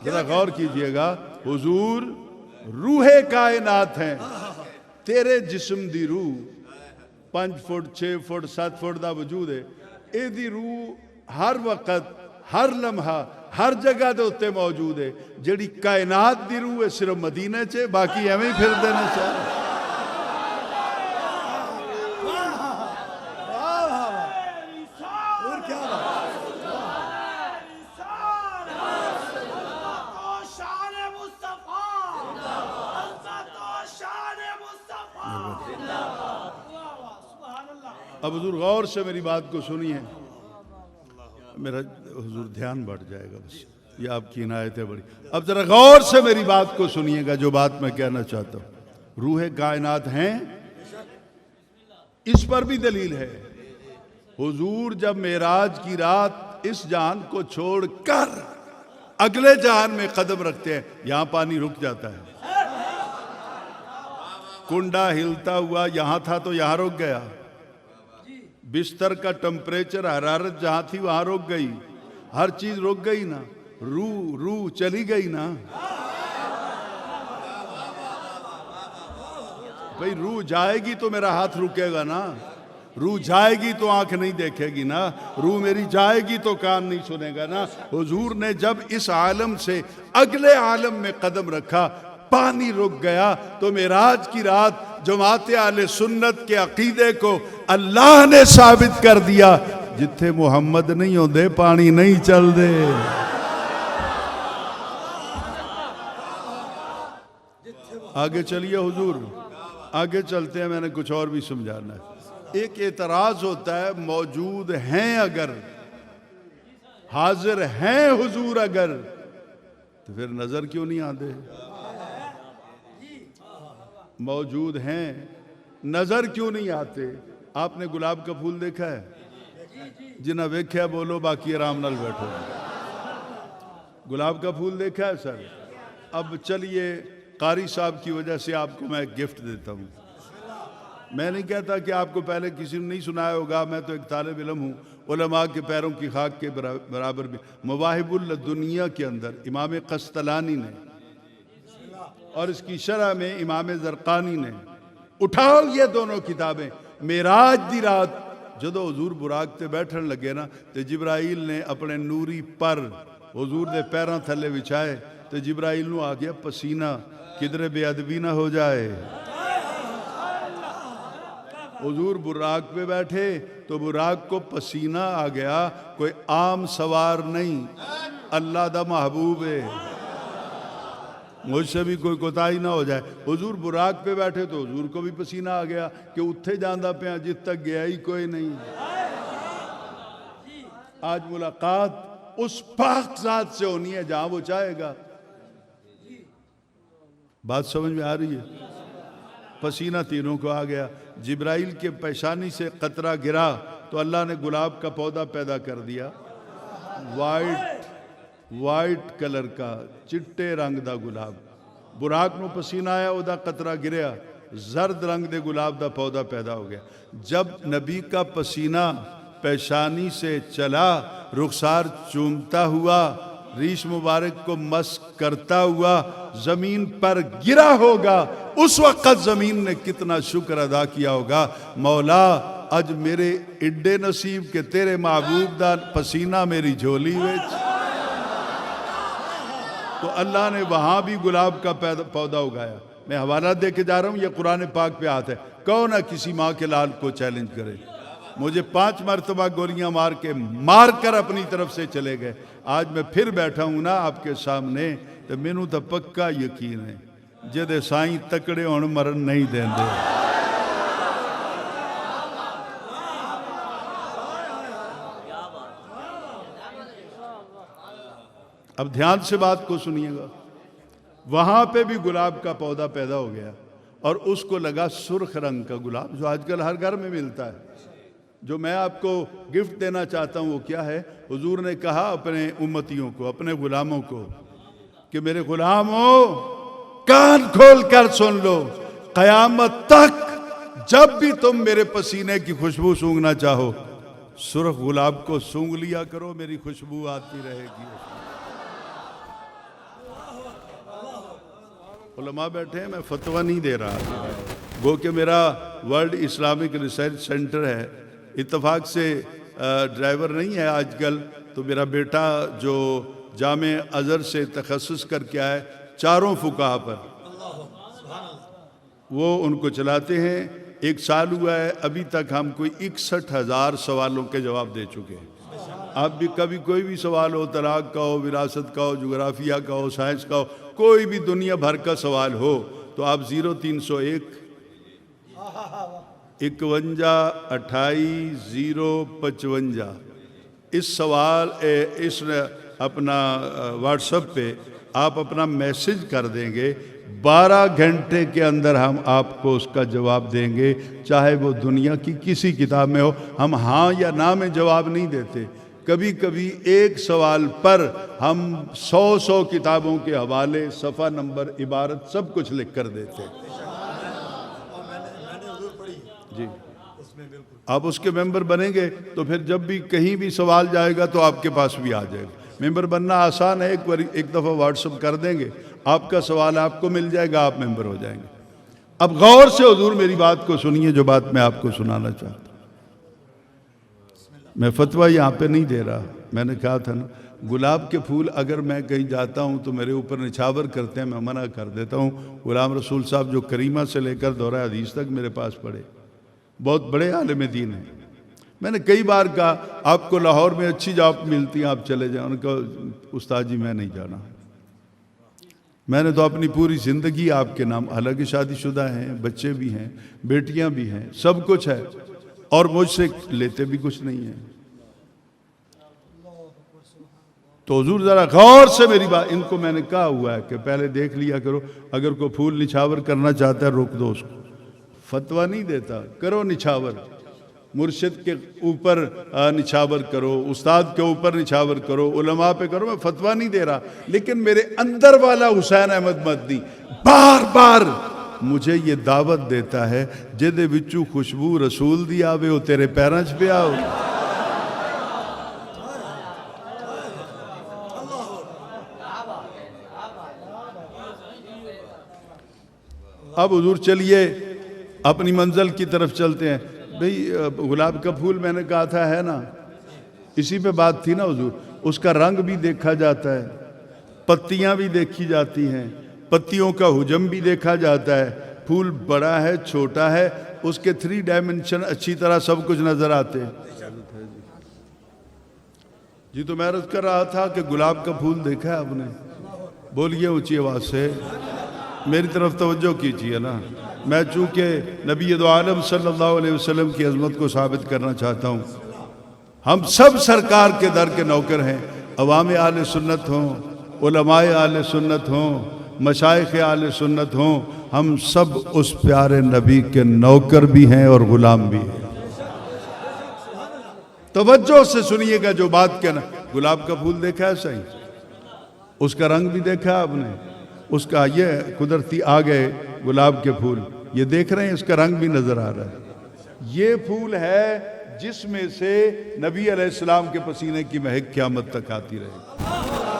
ذرا غور کیجئے گا, حضور روح کائنات ہیں. تیرے جسم دی روح 5 فٹ 6 فٹ 7 فٹ دا وجود ہے, اے دی روح ہر وقت ہر لمحہ ہر جگہ دے ہوتے موجود ہے. جڑی کائنات دی روح ہے صرف مدینہ چے, باقی ایویں ہی پھر دینا چاہے. اب حضور غور سے میری بات کو سنیے. میرا حضور دھیان بڑھ جائے گا بس، یہ آپ کی عنایت ہے بڑی۔ اب ذرا غور سے میری بات کو سنیے گا، جو بات میں کہنا چاہتا ہوں۔ روح کائنات ہیں، اس پر بھی دلیل ہے۔ حضور جب معراج کی رات اس جہان کو چھوڑ کر اگلے جہان میں قدم رکھتے ہیں، یہاں پانی رک جاتا ہے۔ کنڈا ہلتا ہوا یہاں تھا تو یہاں رک گیا، بستر کا ٹمپریچر حرارت جہاں تھی وہاں رک گئی، ہر چیز رک گئی نا، روح چلی گئی نا۔ بھئی روح جائے گی تو میرا ہاتھ رکے گا نا، روح جائے گی تو آنکھ نہیں دیکھے گی نا، روح میری جائے گی تو کان نہیں سنے گا نا۔ حضور نے جب اس عالم سے اگلے عالم میں قدم رکھا، پانی رک گیا، تو معراج کی رات جماعت اہل سنت کے عقیدے کو اللہ نے ثابت کر دیا، جتھے محمد نہیں ہوندے پانی نہیں چل دے۔ آگے چلیے حضور، آگے چلتے ہیں، میں نے کچھ اور بھی سمجھانا ہے۔ ایک اعتراض ہوتا ہے، موجود ہیں اگر، حاضر ہیں حضور اگر، تو پھر نظر کیوں نہیں آتے؟ موجود ہیں، نظر کیوں نہیں آتے؟ آپ نے گلاب کا پھول دیکھا ہے؟ جنہیں ویکھیا بولو، باقی آرام نال بیٹھو۔ گلاب کا پھول دیکھا ہے سر؟ اب چلیے، قاری صاحب کی وجہ سے آپ کو میں ایک گفٹ دیتا ہوں۔ میں نہیں کہتا کہ آپ کو پہلے کسی نے نہیں سنایا ہوگا، میں تو ایک طالب علم ہوں، علماء کے پیروں کی خاک کے برابر بھی۔ مواہب الدنیا کے اندر امام قسطلانی نے، اور اس کی شرح میں امام زرقانی نے، اٹھاؤ یہ دونوں کتابیں۔ معراج دی رات جدو حضور براق تے بیٹھن لگے نا، تے جبرائیل نے اپنے نوری پر حضور دے پیراں تھلے وچھائے، تے جبرائیل نو آ گیا پسینہ، کدھر بے ادبی نہ ہو جائے۔ حضور براق پہ بیٹھے تو براق کو پسینہ آ گیا، کوئی عام سوار نہیں، اللہ دا محبوب ہے، مجھ سے بھی کوئی کوتاہی نہ ہو جائے۔ حضور براق پہ بیٹھے تو حضور کو بھی پسینہ آ گیا کہ اتھے جاندہ پہ جس تک گیا ہی کوئی نہیں۔ آج ملاقات اس پاک ذات سے ہونی ہے جہاں وہ چاہے گا۔ بات سمجھ میں آ رہی ہے؟ پسینہ تینوں کو آ گیا، جبرائیل کے پیشانی سے قطرہ گرا تو اللہ نے گلاب کا پودا پیدا کر دیا، وائٹ کلر کا، چٹے رنگ دا گلاب۔ براق نو پسینہ آیا، او دا قطرہ گریا، زرد رنگ دے گلاب دا پودا پیدا ہو گیا۔ جب نبی کا پسینہ پیشانی سے چلا، رخسار چومتا ہوا، ریش مبارک کو مسک کرتا ہوا زمین پر گرا ہوگا، اس وقت زمین نے کتنا شکر ادا کیا ہوگا، مولا اج میرے اڈے نصیب کہ تیرے محبوب دا پسینہ میری جھولی وچ۔ تو اللہ نے وہاں بھی گلاب کا پودا اگایا۔ میں حوالہ دے کے جا رہا ہوں، یہ قرآن پاک پہ آتا ہے، کون نہ کسی ماں کے لال کو چیلنج کرے۔ مجھے 5 مرتبہ گولیاں مار کر اپنی طرف سے چلے گئے۔ آج میں پھر بیٹھا ہوں نا آپ کے سامنے، تو مینوں تو پکا یقین ہے جدے سائیں تکڑے ہون مرن نہیں دیں دے۔ اب دھیان سے بات کو سنیے گا، وہاں پہ بھی گلاب کا پودا پیدا ہو گیا، اور اس کو لگا سرخ رنگ کا گلاب، جو آج کل ہر گھر میں ملتا ہے۔ جو میں آپ کو گفٹ دینا چاہتا ہوں وہ کیا ہے؟ حضور نے کہا اپنے امتیوں کو، اپنے غلاموں کو، کہ میرے غلاموں کان کھول کر سن لو، قیامت تک جب بھی تم میرے پسینے کی خوشبو سونگنا چاہو، سرخ گلاب کو سونگ لیا کرو، میری خوشبو آتی رہے گی۔ علماء بیٹھے ہیں، میں فتویٰ نہیں دے رہا، گو کہ میرا ورلڈ اسلامک ریسرچ سینٹر ہے، اتفاق سے ڈرائیور نہیں ہے آج کل، تو میرا بیٹا جو جامع ازہر سے تخصص کر کے آئے 4 فقہا پر، وہ ان کو چلاتے ہیں۔ 1 سال ہوا ہے، ابھی تک ہم کوئی 61,000 سوالوں کے جواب دے چکے ہیں۔ آپ بھی کبھی کوئی بھی سوال ہو، طلاق کا ہو، وراثت کا ہو، جغرافیہ کا ہو، سائنس کا ہو، کوئی بھی دنیا بھر کا سوال ہو، تو آپ 0301 51 28 055 اس سوال اس اپنا واٹس ایپ پہ آپ اپنا میسج کر دیں گے، 12 گھنٹے کے اندر ہم آپ کو اس کا جواب دیں گے، چاہے وہ دنیا کی کسی کتاب میں ہو۔ ہم ہاں یا نہ میں جواب نہیں دیتے، کبھی کبھی ایک سوال پر ہم 100 کتابوں کے حوالے، صفحہ نمبر، عبارت سب کچھ لکھ کر دیتے۔ جی، آپ اس کے ممبر بنیں گے تو پھر جب بھی کہیں بھی سوال جائے گا تو آپ کے پاس بھی آ جائے گا۔ ممبر بننا آسان ہے، ایک دفعہ واٹس ایپ کر دیں گے، آپ کا سوال آپ کو مل جائے گا، آپ ممبر ہو جائیں گے۔ اب غور سے حضور میری بات کو سنیے، جو بات میں آپ کو سنانا چاہتا ہوں۔ میں فتویٰ یہاں پہ نہیں دے رہا، میں نے کہا تھا نا، گلاب کے پھول اگر میں کہیں جاتا ہوں تو میرے اوپر نچھاور کرتے ہیں، میں منع کر دیتا ہوں۔ غلام رسول صاحب جو کریمہ سے لے کر دورہ حدیث تک میرے پاس پڑھے، بہت بڑے عالم دین ہیں۔ میں نے کئی بار کہا آپ کو لاہور میں اچھی جاب ملتی ہے، آپ چلے جائیں۔ انہوں نے کہا استاد جی میں نہیں جانا، میں نے تو اپنی پوری زندگی آپ کے نام، حالانکہ شادی شدہ ہیں، بچے بھی ہیں، بیٹیاں بھی ہیں، سب کچھ ہے، اور مجھ سے لیتے بھی کچھ نہیں ہیں۔ تو حضور ذرا غور سے میری بات، ان کو میں نے کہا ہوا ہے کہ پہلے دیکھ لیا کرو، اگر کوئی پھول نچھاور کرنا چاہتا ہے روک دو اس کو۔ فتویٰ نہیں دیتا، کرو نچھاور، مرشد کے اوپر نچھاور کرو، استاد کے اوپر نچھاور کرو، علماء پہ کرو، میں فتویٰ نہیں دے رہا، لیکن میرے اندر والا حسین احمد مدنی بار بار مجھے یہ دعوت دیتا ہے، جدے وچوں خوشبو رسول دی آوے ہو تیرے پیراں چ پیا ہو۔ اب حضور چلیے اپنی منزل کی طرف چلتے ہیں۔ بھئی گلاب کا پھول میں نے کہا تھا ہے نا، اسی پہ بات تھی نا حضور، اس کا رنگ بھی دیکھا جاتا ہے، پتیاں بھی دیکھی جاتی ہیں، پتیوں کا حجم بھی دیکھا جاتا ہے، پھول بڑا ہے چھوٹا ہے، اس کے 3 ڈائمنشن اچھی طرح سب کچھ نظر آتے ہیں۔ جی تو میں عرض کر رہا تھا کہ گلاب کا پھول دیکھا ہے آپ نے؟ بولیے اونچی آواز سے، میری طرف توجہ کیجیے نا۔ میں چونکہ نبی دو عالم صلی اللہ علیہ وسلم کی عظمت کو ثابت کرنا چاہتا ہوں، ہم سب سرکار کے در کے نوکر ہیں، عوام اہل سنت ہوں، علماء اہل سنت ہوں، مشائخ اہل سنت ہوں، ہم سب اس پیارے نبی کے نوکر بھی ہیں اور غلام بھی ہیں۔ توجہ سے سنیے گا جو بات کہنا۔ گلاب کا پھول دیکھا ہے صحیح؟ اس کا رنگ بھی دیکھا آپ نے؟ اس کا یہ قدرتی آ گئے گلاب کے پھول، یہ دیکھ رہے ہیں، اس کا رنگ بھی نظر آ رہا ہے۔ یہ پھول ہے جس میں سے نبی علیہ السلام کے پسینے کی مہک قیامت تک آتی رہے۔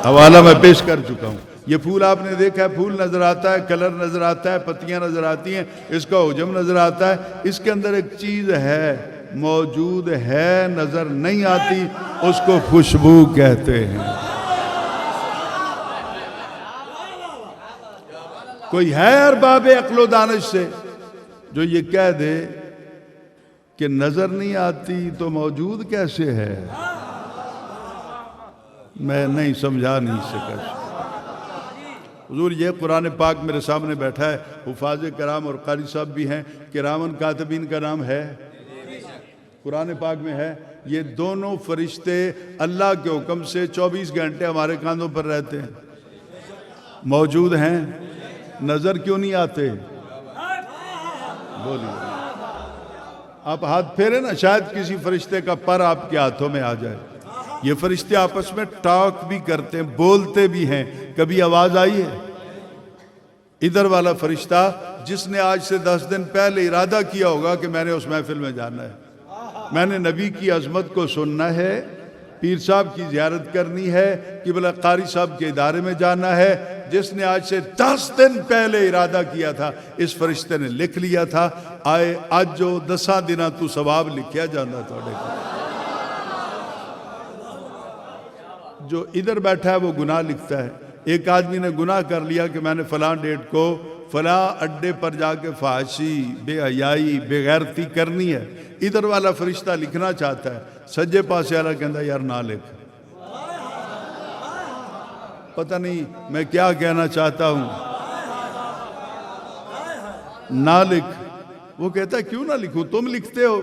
حوالہ میں پیش کر چکا ہوں۔ یہ پھول آپ نے دیکھا ہے، پھول نظر آتا ہے، کلر نظر آتا ہے، پتیاں نظر آتی ہیں، اس کا حجم نظر آتا ہے، اس کے اندر ایک چیز ہے، موجود ہے، نظر نہیں آتی، اس کو خوشبو کہتے ہیں۔ کوئی ہے ارباب عقل و دانش سے جو یہ کہہ دے کہ نظر نہیں آتی تو موجود کیسے ہے؟ میں نہیں سمجھا نہیں سکا۔ حضور یہ قرآن پاک میرے سامنے بیٹھا ہے، حفاظ کرام اور قاری صاحب بھی ہیں، کرامن کاتبین کا نام ہے، قرآن پاک میں ہے۔ یہ دونوں فرشتے اللہ کے حکم سے 24 گھنٹے ہمارے کاندھوں پر رہتے ہیں، موجود ہیں، نظر کیوں نہیں آتے؟ بولیے، آپ ہاتھ پھیرے نا، شاید کسی فرشتے کا پر آپ کے ہاتھوں میں آ جائے۔ یہ فرشتے آپس میں ٹاک بھی کرتے ہیں، بولتے بھی ہیں، کبھی آواز آئی ہے؟ ادھر والا فرشتہ جس نے آج سے 10 دن پہلے ارادہ کیا ہوگا کہ میں نے اس محفل میں جانا ہے، میں نے نبی کی عظمت کو سننا ہے، پیر صاحب کی زیارت کرنی ہے، قبلہ قاری صاحب کے ادارے میں جانا ہے، جس نے آج سے 10 دن پہلے ارادہ کیا تھا، اس فرشتے نے لکھ لیا تھا، آئے آج جو 10 دنہ تو ثواب لکھیا جانا تھوڑے کو۔ جو ادھر بیٹھا ہے وہ گناہ لکھتا ہے۔ ایک آدمی نے گناہ کر لیا کہ میں نے فلاں ڈیٹ کو فلاں اڈے پر جا کے فحاشی، بے حیائی، بے غیرتی کرنی ہے، ادھر والا فرشتہ لکھنا چاہتا ہے، سجے پاسے والا کہندا یار نہ لکھ۔ پتہ نہیں میں کیا کہنا چاہتا ہوں، نہ لکھ۔ وہ کہتا ہے کیوں نہ لکھوں، تم لکھتے ہو،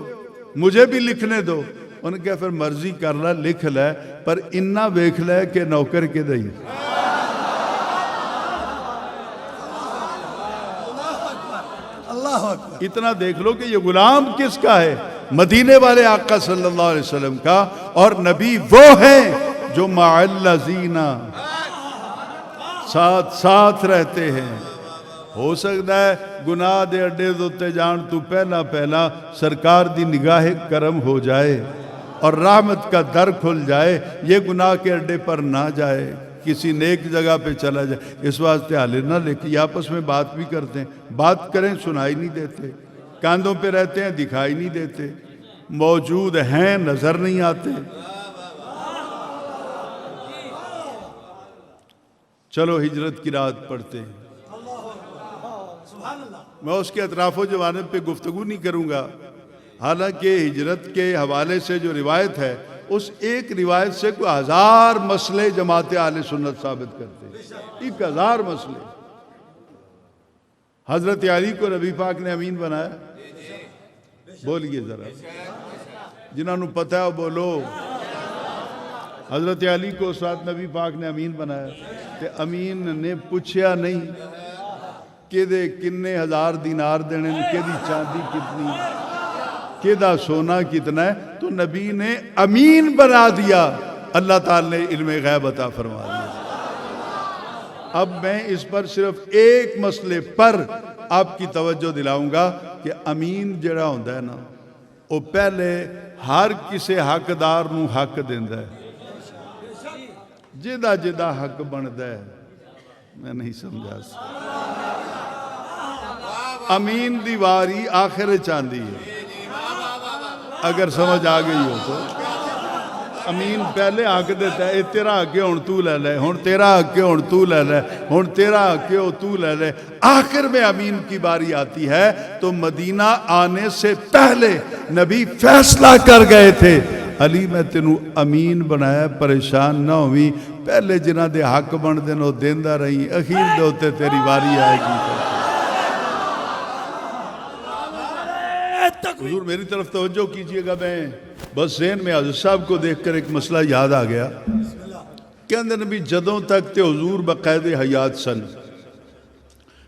مجھے بھی لکھنے دو۔ انہوں نے کہا پھر مرضی کر لا لکھ لے پر انہا ویکھ لے کہ نوکر کے دئی اللہ اکبر اتنا دیکھ لو کہ یہ غلام کس کا ہے مدینے والے آقا صلی اللہ علیہ وسلم کا اور نبی وہ ہیں جو مع الذین ساتھ ساتھ رہتے ہیں ہو سکتا ہے گناہ دے اڈے دوتے جان تو پہلا پہلا سرکار دی نگاہ کرم ہو جائے اور رحمت کا در کھل جائے یہ گناہ کے اڈے پر نہ جائے کسی نیک جگہ پہ چلا جائے اس واسطے حالے نہ لے کے آپس میں بات بھی کرتے ہیں بات کریں سنائی نہیں دیتے کاندوں پہ رہتے ہیں دکھائی نہیں دیتے موجود ہیں نظر نہیں آتے چلو ہجرت کی رات پڑھتے ہیں میں اس کے اطراف و جوانب پہ گفتگو نہیں کروں گا حالانکہ ہجرت کے حوالے سے جو روایت ہے اس ایک روایت سے کوئی 1000 مسئلے جماعت اہل سنت ثابت کرتے ہیں 1000 مسئلے حضرت علی کو نبی پاک نے امین بنایا بولیے ذرا جنہوں نے پتہ ہے بولو حضرت علی کو ساتھ نبی پاک نے امین بنایا کہ امین نے پوچھیا نہیں کہ دے کنے 1000 دینار دینے کہ دی چاندی کتنی کہ دا سونا کتنا ہے تو نبی نے امین بنا دیا اللہ تعالی نے علم غیب عطا فرما دیا اب میں اس پر صرف ایک مسئلے پر آپ کی توجہ دلاؤں گا کہ امین جڑا ہوندہ ہے نا وہ پہلے ہر کسی حقدار نو حق دیندہ ہے جدہ جدہ حق بندہ ہے میں نہیں سمجھا امین دیواری آخر چاندی ہے اگر سمجھ آ گئی ہو تو امین پہلے حق دیتا ہے تیرا حق ہے ہن تو لے لے ہن تیرا حق ہے ہن تو لے لے ہن تیرا حق ہے تو لے لے آخر میں امین کی باری آتی ہے تو مدینہ آنے سے پہلے نبی فیصلہ کر گئے تھے علی میں تینوں امین بنایا پریشان نہ ہوئی پہلے جنہ دے حق بن دینو دیندہ رہی اخیر دے ہوتے تیری باری آئے گی حضور میری طرف توجہ کیجئے گا میں بس ذہن میں حضرت صاحب کو دیکھ کر ایک مسئلہ یاد آ گیا کہ اندر نبی جدوں تک تے حضور بقید حیات سن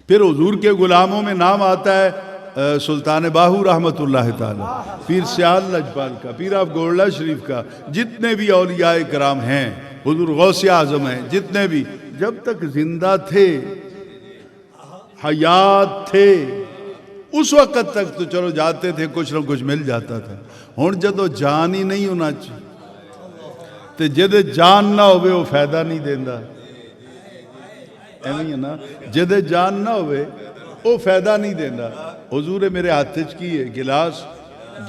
پھر حضور کے غلاموں میں نام آتا ہے سلطان باہو رحمت اللہ تعالی پیر سیال لجپال کا پیر آف گولڈہ شریف کا جتنے بھی اولیاء کرام ہیں حضور غوث اعظم ہیں جتنے بھی جب تک زندہ تھے حیات تھے اس وقت تک تو چلو جاتے تھے کچھ نہ کچھ مل جاتا تھا ہون جدو جان ہی نہیں ہونا چاہیے تو جدے جان نہ ہوئے وہ فائدہ نہیں دیندہ ایمی ہے نا جدے جان نہ ہوئے وہ فائدہ نہیں دیندہ حضور میرے ہاتھ کی ہے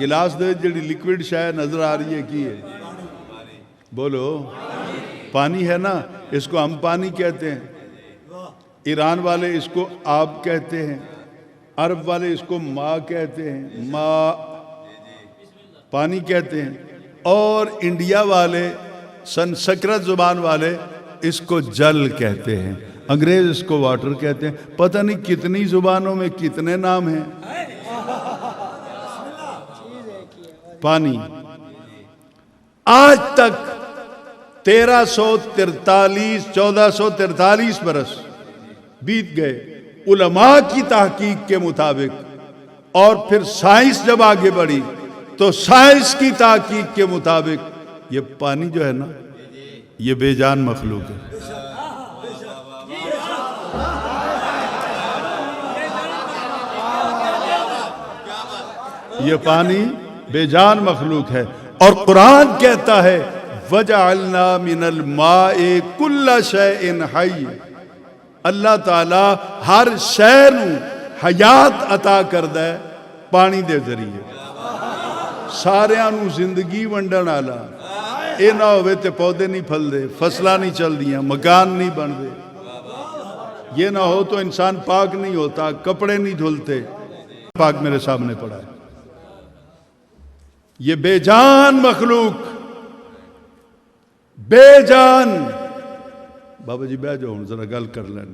گلاس دے جڑی لیکوڈ شاید نظر آ رہی ہے کی ہے بولو پانی ہے نا اس کو ہم پانی کہتے ہیں ایران والے اس کو آب کہتے ہیں عرب والے اس کو ماں کہتے ہیں ماں پانی کہتے ہیں اور انڈیا والے سنسکرت زبان والے اس کو جل کہتے ہیں انگریز اس کو واٹر کہتے ہیں پتہ نہیں کتنی زبانوں میں کتنے نام ہیں پانی آج تک 1443 برس بیت گئے علماء کی تحقیق کے مطابق اور پھر سائنس جب آگے بڑھی تو سائنس کی تحقیق کے مطابق یہ پانی جو ہے نا یہ بے جان مخلوق ہے یہ پانی بے جان مخلوق ہے اور قرآن کہتا ہے وَجَعَلْنَا مِنَ الْمَاءِ كُلَّ شَيْءٍ حَيٍّ اللہ تعالیٰ ہر شے نو حیات عطا کردہ ہے پانی دے ذریعے ساریاں نو زندگی ونڈن آلا اے نہ ہوئے تے پودے نہیں پھل دے فصلہ نہیں چل دیا مکان نہیں بن دے یہ نہ ہو تو انسان پاک نہیں ہوتا کپڑے نہیں دھلتے پاک میرے سامنے پڑا ہے یہ بے جان مخلوق بے جان بابا جی بیٹھ جاؤ ذرا گل کر لیں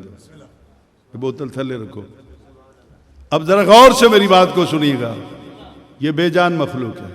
بوتل تھلے رکھو اب ذرا غور سے میری بات کو سنیے گا یہ بے جان مخلوق ہے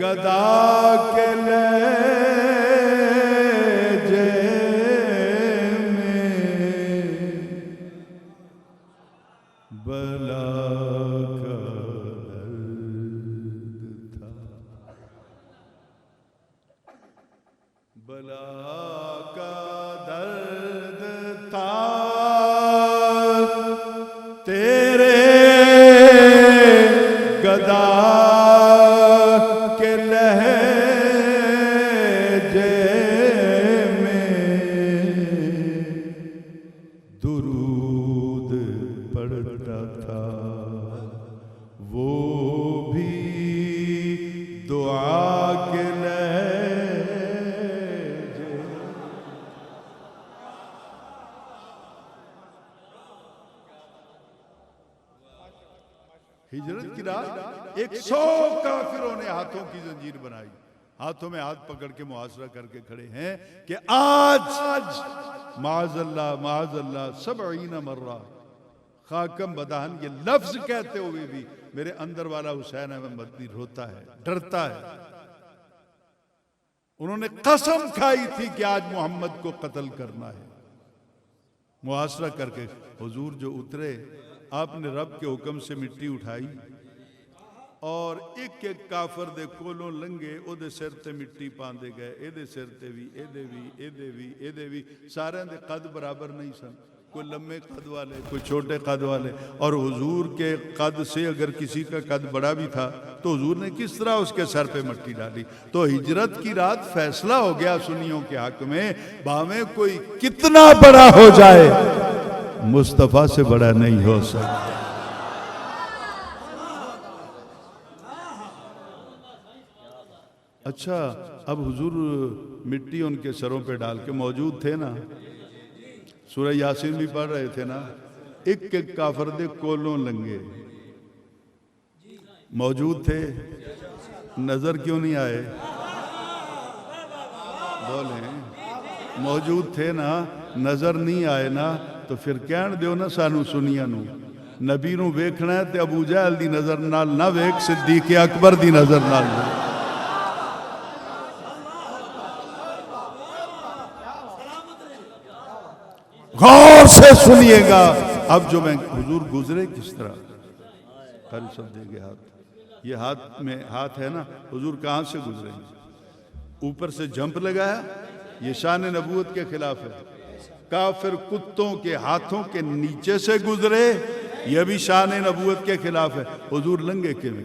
گدا کے لہجے میں بلا کا درد تھا، بلا کا درد تھا تیرے گدا کے لہجے میں، درود پڑھتا تھا وہ بھی دعا کے لہجے۔ ہجرت کی رات 100 کافروں نے ہاتھوں کی زنجیر بنائی، ہاتھوں میں ہاتھ پکڑ کے محاصرہ کر کے کھڑے ہیں کہ آج معاذ اللہ 70 مرہ خاکم بدہن یہ لفظ کہتے ہوئے بھی میرے اندر والا حسین احمد مدنی روتا ہے، ڈرتا ہے۔ انہوں نے قسم کھائی تھی کہ آج محمد کو قتل کرنا ہے۔ محاصرہ کر کے حضور جو اترے، آپ نے رب کے حکم سے مٹی اٹھائی اور ایک ایک کافر دے کولوں لنگے او دے سر تے مٹی پاندے گئے، اے دے سر تے بھی، اے دے بھی، اے دے بھی، اے دے بھی، سارے دے قد برابر نہیں سن، کوئی لمبے قد والے، کوئی چھوٹے قد والے، اور حضور کے قد سے اگر کسی کا قد بڑا بھی تھا تو حضور نے کس طرح اس کے سر پہ مٹی ڈالی؟ تو ہجرت کی رات فیصلہ ہو گیا سنیوں کے حق میں، باویں کوئی کتنا بڑا ہو جائے مصطفیٰ سے بڑا نہیں ہو سکتا۔ اچھا اب حضور مٹی ان کے سروں پہ ڈال کے موجود تھے نا، سورہ یاسین بھی پڑھ رہے تھے نا، ایک ایک کافر دے کولوں لنگے موجود تھے، نظر کیوں نہیں آئے؟ بولیں موجود تھے نا، نظر نہیں آئے نا، تو پھر کہن دیو نا سانو سنیا نو نبی نو ویکھنا ہے تے ابو جہل دی نظر نال نہ ویکھ، صدیق اکبر دی نظر نال ویکھ۔ غور سے سنیے گا۔ اب جو میں حضور گزرے کس طرح، قاری صاحب دے گے ہاتھ، یہ ہاتھ میں ہاتھ ہے نا، حضور کہاں سے گزرے؟ اوپر سے جمپ لگایا، یہ شان نبوت کے خلاف ہے۔ کافر کتوں کے ہاتھوں کے نیچے سے گزرے، یہ بھی شان نبوت کے خلاف ہے۔ حضور لنگے کے میں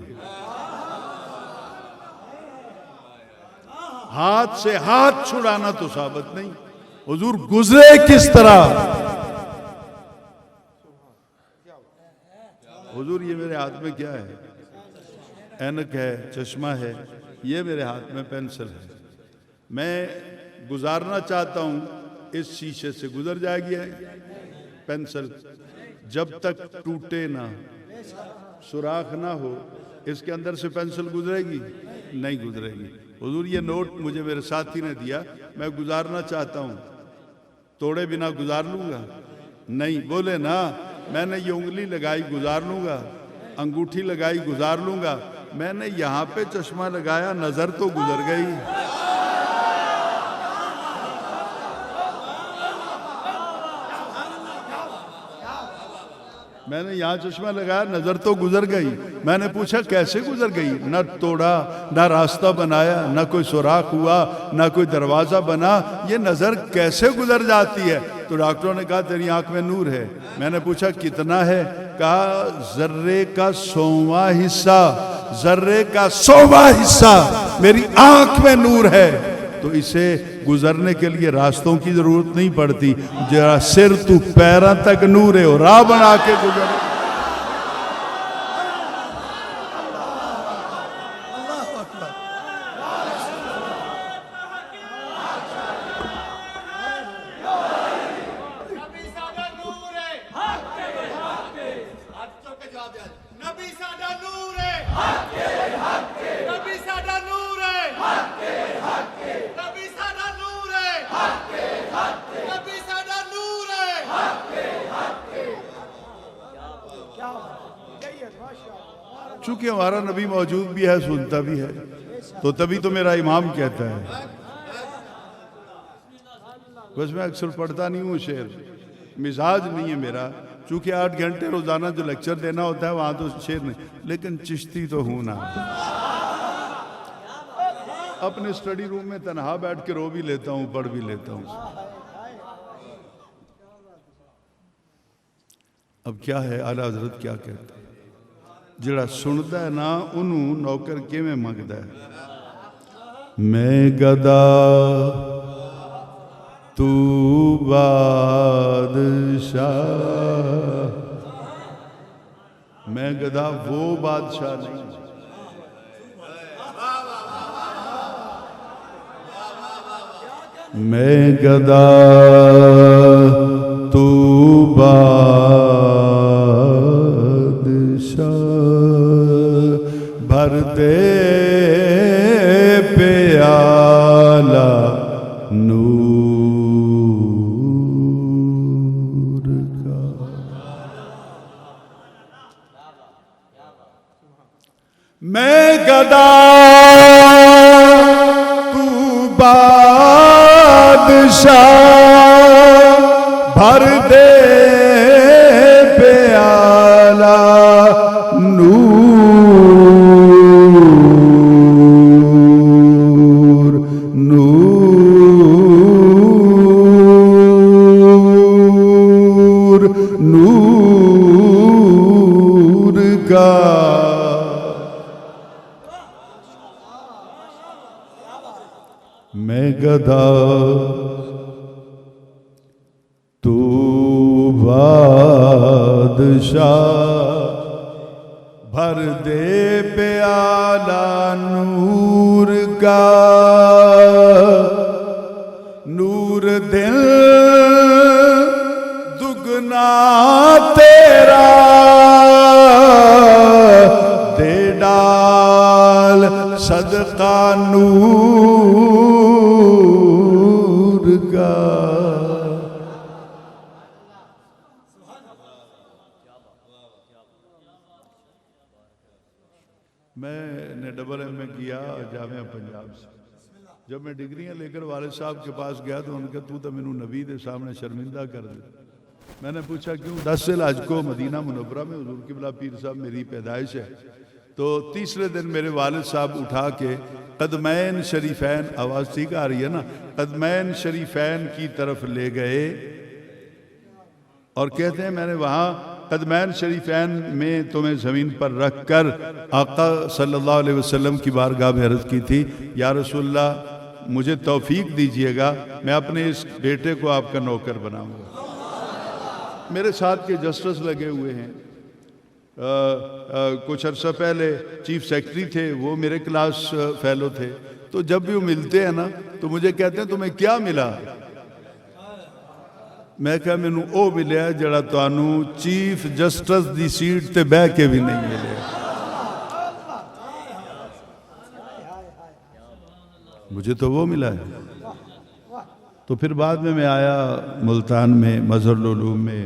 ہاتھ سے ہاتھ چھڑانا تو ثابت نہیں، حضور گزرے کس طرح؟ حضور یہ میرے ہاتھ میں کیا ہے؟ اینک ہے، چشمہ ہے، یہ میرے ہاتھ میں پینسل ہے، میں گزارنا چاہتا ہوں، اس شیشے سے گزر جائے گی پینسل، جب تک ٹوٹے نہ، سوراخ نہ ہو، اس کے اندر سے پینسل گزرے گی؟ نہیں گزرے گی۔ حضور یہ نوٹ مجھے میرے ساتھی نے دیا، میں گزارنا چاہتا ہوں، توڑے بنا گزار لوں گا؟ نہیں، بولے نا، میں نے یہ انگلی لگائی گزار لوں گا، انگوٹھی لگائی گزار لوں گا، میں نے یہاں پہ چشمہ لگایا، نظر تو گزر گئی۔ میں نے یہاں چشمہ لگایا، نظر تو گزر گئی۔ میں نے پوچھا کیسے گزر گئی؟ نہ توڑا، نہ راستہ بنایا، نہ کوئی سوراخ ہوا، نہ کوئی دروازہ بنا، یہ نظر کیسے گزر جاتی ہے؟ تو ڈاکٹروں نے کہا تیری آنکھ میں نور ہے۔ میں نے پوچھا کتنا ہے؟ کہا ذرے کا 100واں حصہ، ذرے کا 100واں حصہ میری آنکھ میں نور ہے۔ تو اسے گزرنے کے لیے راستوں کی ضرورت نہیں پڑتی، جرا سر تو پیروں تک نور ہے اور راہ بنا کے گزر۔ چونکہ ہمارا نبی موجود بھی ہے، سنتا بھی ہے، تو تبھی تو میرا امام کہتا ہے. بس میں اکثر پڑھتا نہیں ہوں شعر، مزاج نہیں ہے میرا، چونکہ 8 گھنٹے روزانہ جو لیکچر دینا ہوتا ہے وہاں تو شعر نہیں، لیکن چشتی تو ہوں نا. اپنے سٹڈی روم میں تنہا بیٹھ کے رو بھی لیتا ہوں، پڑھ بھی لیتا ہوں. اب کیا ہے اعلیٰ حضرت کیا کہتے ہیں، جڑا سنتا ہے نا انہوں نوکر کیویں منگدا ہے. میں گدا تو بادشاہ، میں گدا وہ بادشاہ نہیں. میں گدا تو بادشاہ، بھر دے پیالہ نور کا. میں گدا تو بادشاہ، بھر دے پیالہ نور، نور، نور کا. میں گدا تو بادشاہ، بھر دے پیالہ نور کا. نور دل دگنا تیرا دے ڈال صدقہ نور کا. میں نے ڈبل ایم میں کیا جامعہ پنجاب سے. جب میں ڈگریاں لے کر والد صاحب کے پاس گیا تو ان کا تو مینوں نبی دے سامنے شرمندہ کر دے. میں نے پوچھا کیوں؟ 10 ذی الحج کو مدینہ منورہ میں حضور قبلہ پیر صاحب میری پیدائش ہے. تو تیسرے دن میرے والد صاحب اٹھا کے قدمین شریفین، آواز ٹھیک آ رہی ہے نا، قدمین شریفین کی طرف لے گئے اور کہتے ہیں میں نے وہاں قدمین شریفین میں تمہیں زمین پر رکھ کر آقا صلی اللہ علیہ وسلم کی بارگاہ میں عرض کی تھی، یا رسول اللہ مجھے توفیق دیجئے گا، میں اپنے اس بیٹے کو آپ کا نوکر بناؤں گا. میرے ساتھ کے جسٹس لگے ہوئے ہیں، کچھ عرصہ پہلے چیف سیکرٹری تھے، وہ میرے کلاس فیلو تھے. تو جب بھی وہ ملتے ہیں نا تو مجھے کہتے ہیں تمہیں کیا ملا؟ میں کہا مینوں او ملیا جڑا تانوں چیف جسٹس دی سیٹ تے بہ کے بھی نہیں ملے. مجھے تو وہ ملا ہے. تو پھر بعد میں آیا ملتان میں مظہر العلوم میں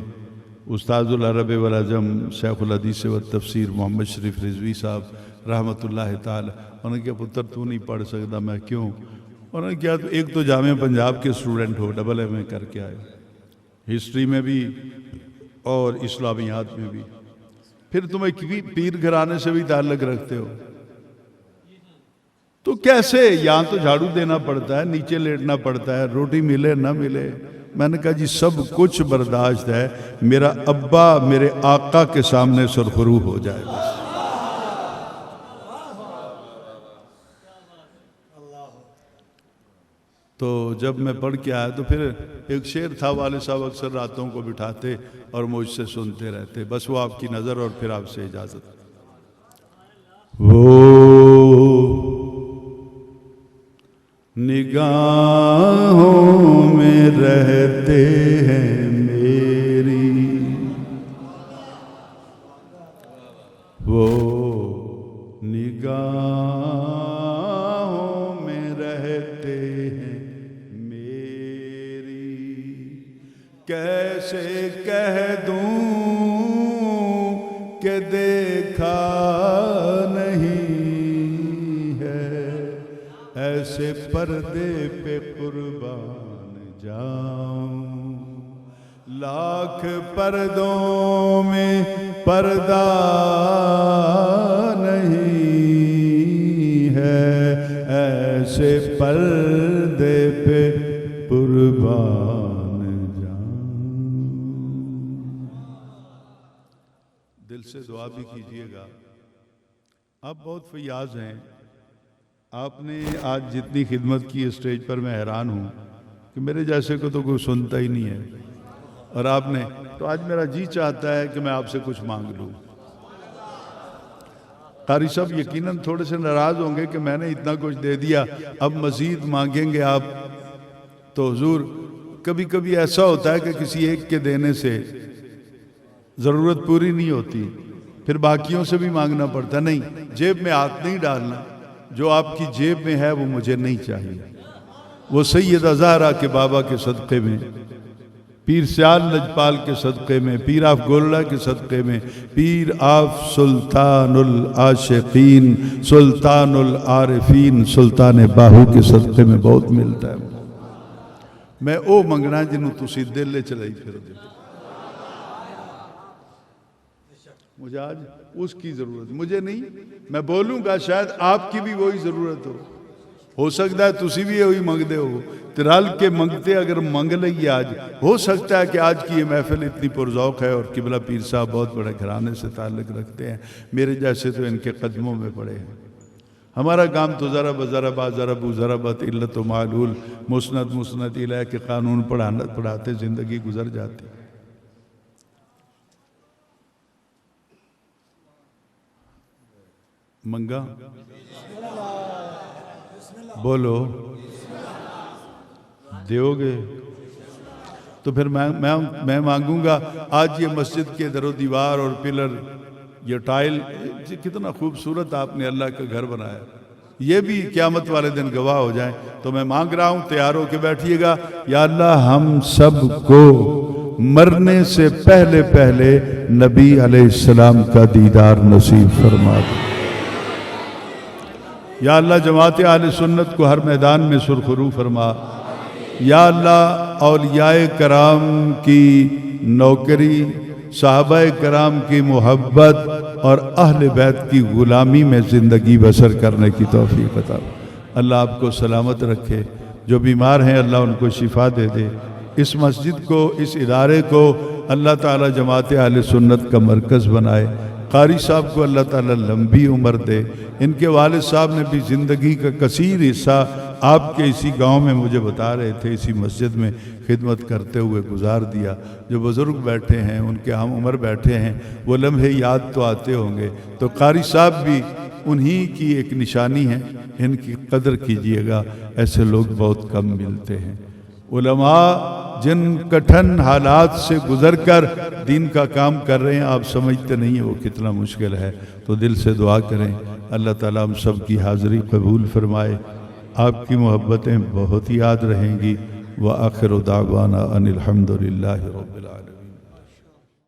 استاد العرب والعجم شیخ الحدیث والتفسیر محمد شریف رضوی صاحب رحمۃ اللہ تعالی. انہوں نے کہا پتر تو نہیں پڑھ سکتا. میں کیوں؟ انہوں نے کہا ایک تو جامعہ پنجاب کے اسٹوڈنٹ ہو، ڈبل ایم اے کر کے آئے، ہسٹری میں بھی اور اسلامیات میں بھی، پھر تمہیں پیر گھرانے سے بھی تعلق رکھتے ہو، تو کیسے؟ یہاں تو جھاڑو دینا پڑتا ہے، نیچے لیٹنا پڑتا ہے، روٹی ملے نہ ملے. میں نے کہا جی سب کچھ برداشت ہے، میرا ابا میرے آقا کے سامنے سرخرو ہو جائے بس. تو جب میں پڑھ کے آیا تو پھر ایک شعر تھا، والد صاحب اکثر راتوں کو بٹھاتے اور مجھ سے سنتے رہتے. بس وہ آپ کی نظر اور پھر آپ سے اجازت. وہ نگاہوں میں رہتے ہیں میری، وہ نگاہوں میں رہتے ہیں میری. کیسے کہہ دوں کہ دیکھا نہیں ہے، ایسے پردے پہ قربان جاؤں، لاکھ پردوں میں پردہ نہیں ہے، ایسے پردے پہ قربان جاؤں۔ دل سے دعا بھی کیجئے گا۔ آپ بہت فیاض ہیں، آپ نے آج جتنی خدمت کی اسٹیج پر میں حیران ہوں کہ میرے جیسے کو تو کوئی سنتا ہی نہیں ہے، اور آپ نے تو آج میرا جی چاہتا ہے کہ میں آپ سے کچھ مانگ لوں۔ قاری صاحب یقیناً تھوڑے سے ناراض ہوں گے کہ میں نے اتنا کچھ دے دیا، اب مزید مانگیں گے آپ۔ تو حضور کبھی کبھی ایسا ہوتا ہے کہ کسی ایک کے دینے سے ضرورت پوری نہیں ہوتی، پھر باقیوں سے بھی مانگنا پڑتا۔ نہیں، جیب میں ہاتھ نہیں ڈالنا، جو آپ کی جیب میں ہے وہ مجھے نہیں چاہیے۔ وہ سیدہ زہرا کے بابا کے صدقے میں، پیر سیال لجپال کے صدقے میں، پیر آف گولڑا کے صدقے میں، پیر آف سلطان العاشقین، سلطان العارفین، سلطان باہو کے صدقے میں بہت ملتا ہے۔ میں او منگنا جنہوں تسی دل لے چلائی پھر دے، مجھے آج اس کی ضرورت، مجھے نہیں، میں بولوں گا شاید آپ کی بھی وہی ضرورت ہو سکتا ہے تسی بھی وہی منگ دے ہو، ترال کے منگتے اگر منگ لئیے آج، ہو سکتا ہے کہ آج کی یہ محفل اتنی پرذوق ہے، اور قبلہ پیر صاحب بہت بڑے گھرانے سے تعلق رکھتے ہیں، میرے جیسے تو ان کے قدموں میں پڑے ہیں۔ ہمارا کام تو ذرا بذرا با ذرا بو ذرا بت علت و معلول مسند الہ کے قانون پڑھاتے زندگی گزر جاتی۔ منگا بولو دیو گے تو پھر میں مانگوں گا۔ آج یہ مسجد کے در و دیوار اور پلر، یہ ٹائل، کتنا خوبصورت آپ نے اللہ کا گھر بنایا، یہ بھی قیامت والے دن گواہ ہو جائیں۔ تو میں مانگ رہا ہوں، تیار ہو کے بیٹھیے گا۔ یا اللہ ہم سب کو مرنے سے پہلے پہلے نبی علیہ السلام کا دیدار نصیب فرما دے۔ یا اللہ جماعت اہل سنت کو ہر میدان میں سرخرو فرما۔ یا اللہ اولیاء کرام کی نوکری، صحابہ کرام کی محبت اور اہل بیت کی غلامی میں زندگی بسر کرنے کی توفیق عطا۔ اللہ آپ کو سلامت رکھے، جو بیمار ہیں اللہ ان کو شفا دے دے۔ اس مسجد کو، اس ادارے کو اللہ تعالی جماعت اہل سنت کا مرکز بنائے۔ قاری صاحب کو اللہ تعالیٰ لمبی عمر دے۔ ان کے والد صاحب نے بھی زندگی کا کثیر حصہ آپ کے اسی گاؤں میں، مجھے بتا رہے تھے، اسی مسجد میں خدمت کرتے ہوئے گزار دیا۔ جو بزرگ بیٹھے ہیں، ان کے ہم عمر بیٹھے ہیں، وہ لمحے یاد تو آتے ہوں گے۔ تو قاری صاحب بھی انہی کی ایک نشانی ہے، ان کی قدر کیجئے گا، ایسے لوگ بہت کم ملتے ہیں۔ علماء جن کٹھن حالات سے گزر کر دین کا کام کر رہے ہیں، آپ سمجھتے نہیں ہیں وہ کتنا مشکل ہے۔ تو دل سے دعا کریں، اللہ تعالیٰ ہم سب کی حاضری قبول فرمائے۔ آپ کی محبتیں بہت یاد رہیں گی۔ وآخر دعوانا ان الحمد للہ رب العالمین۔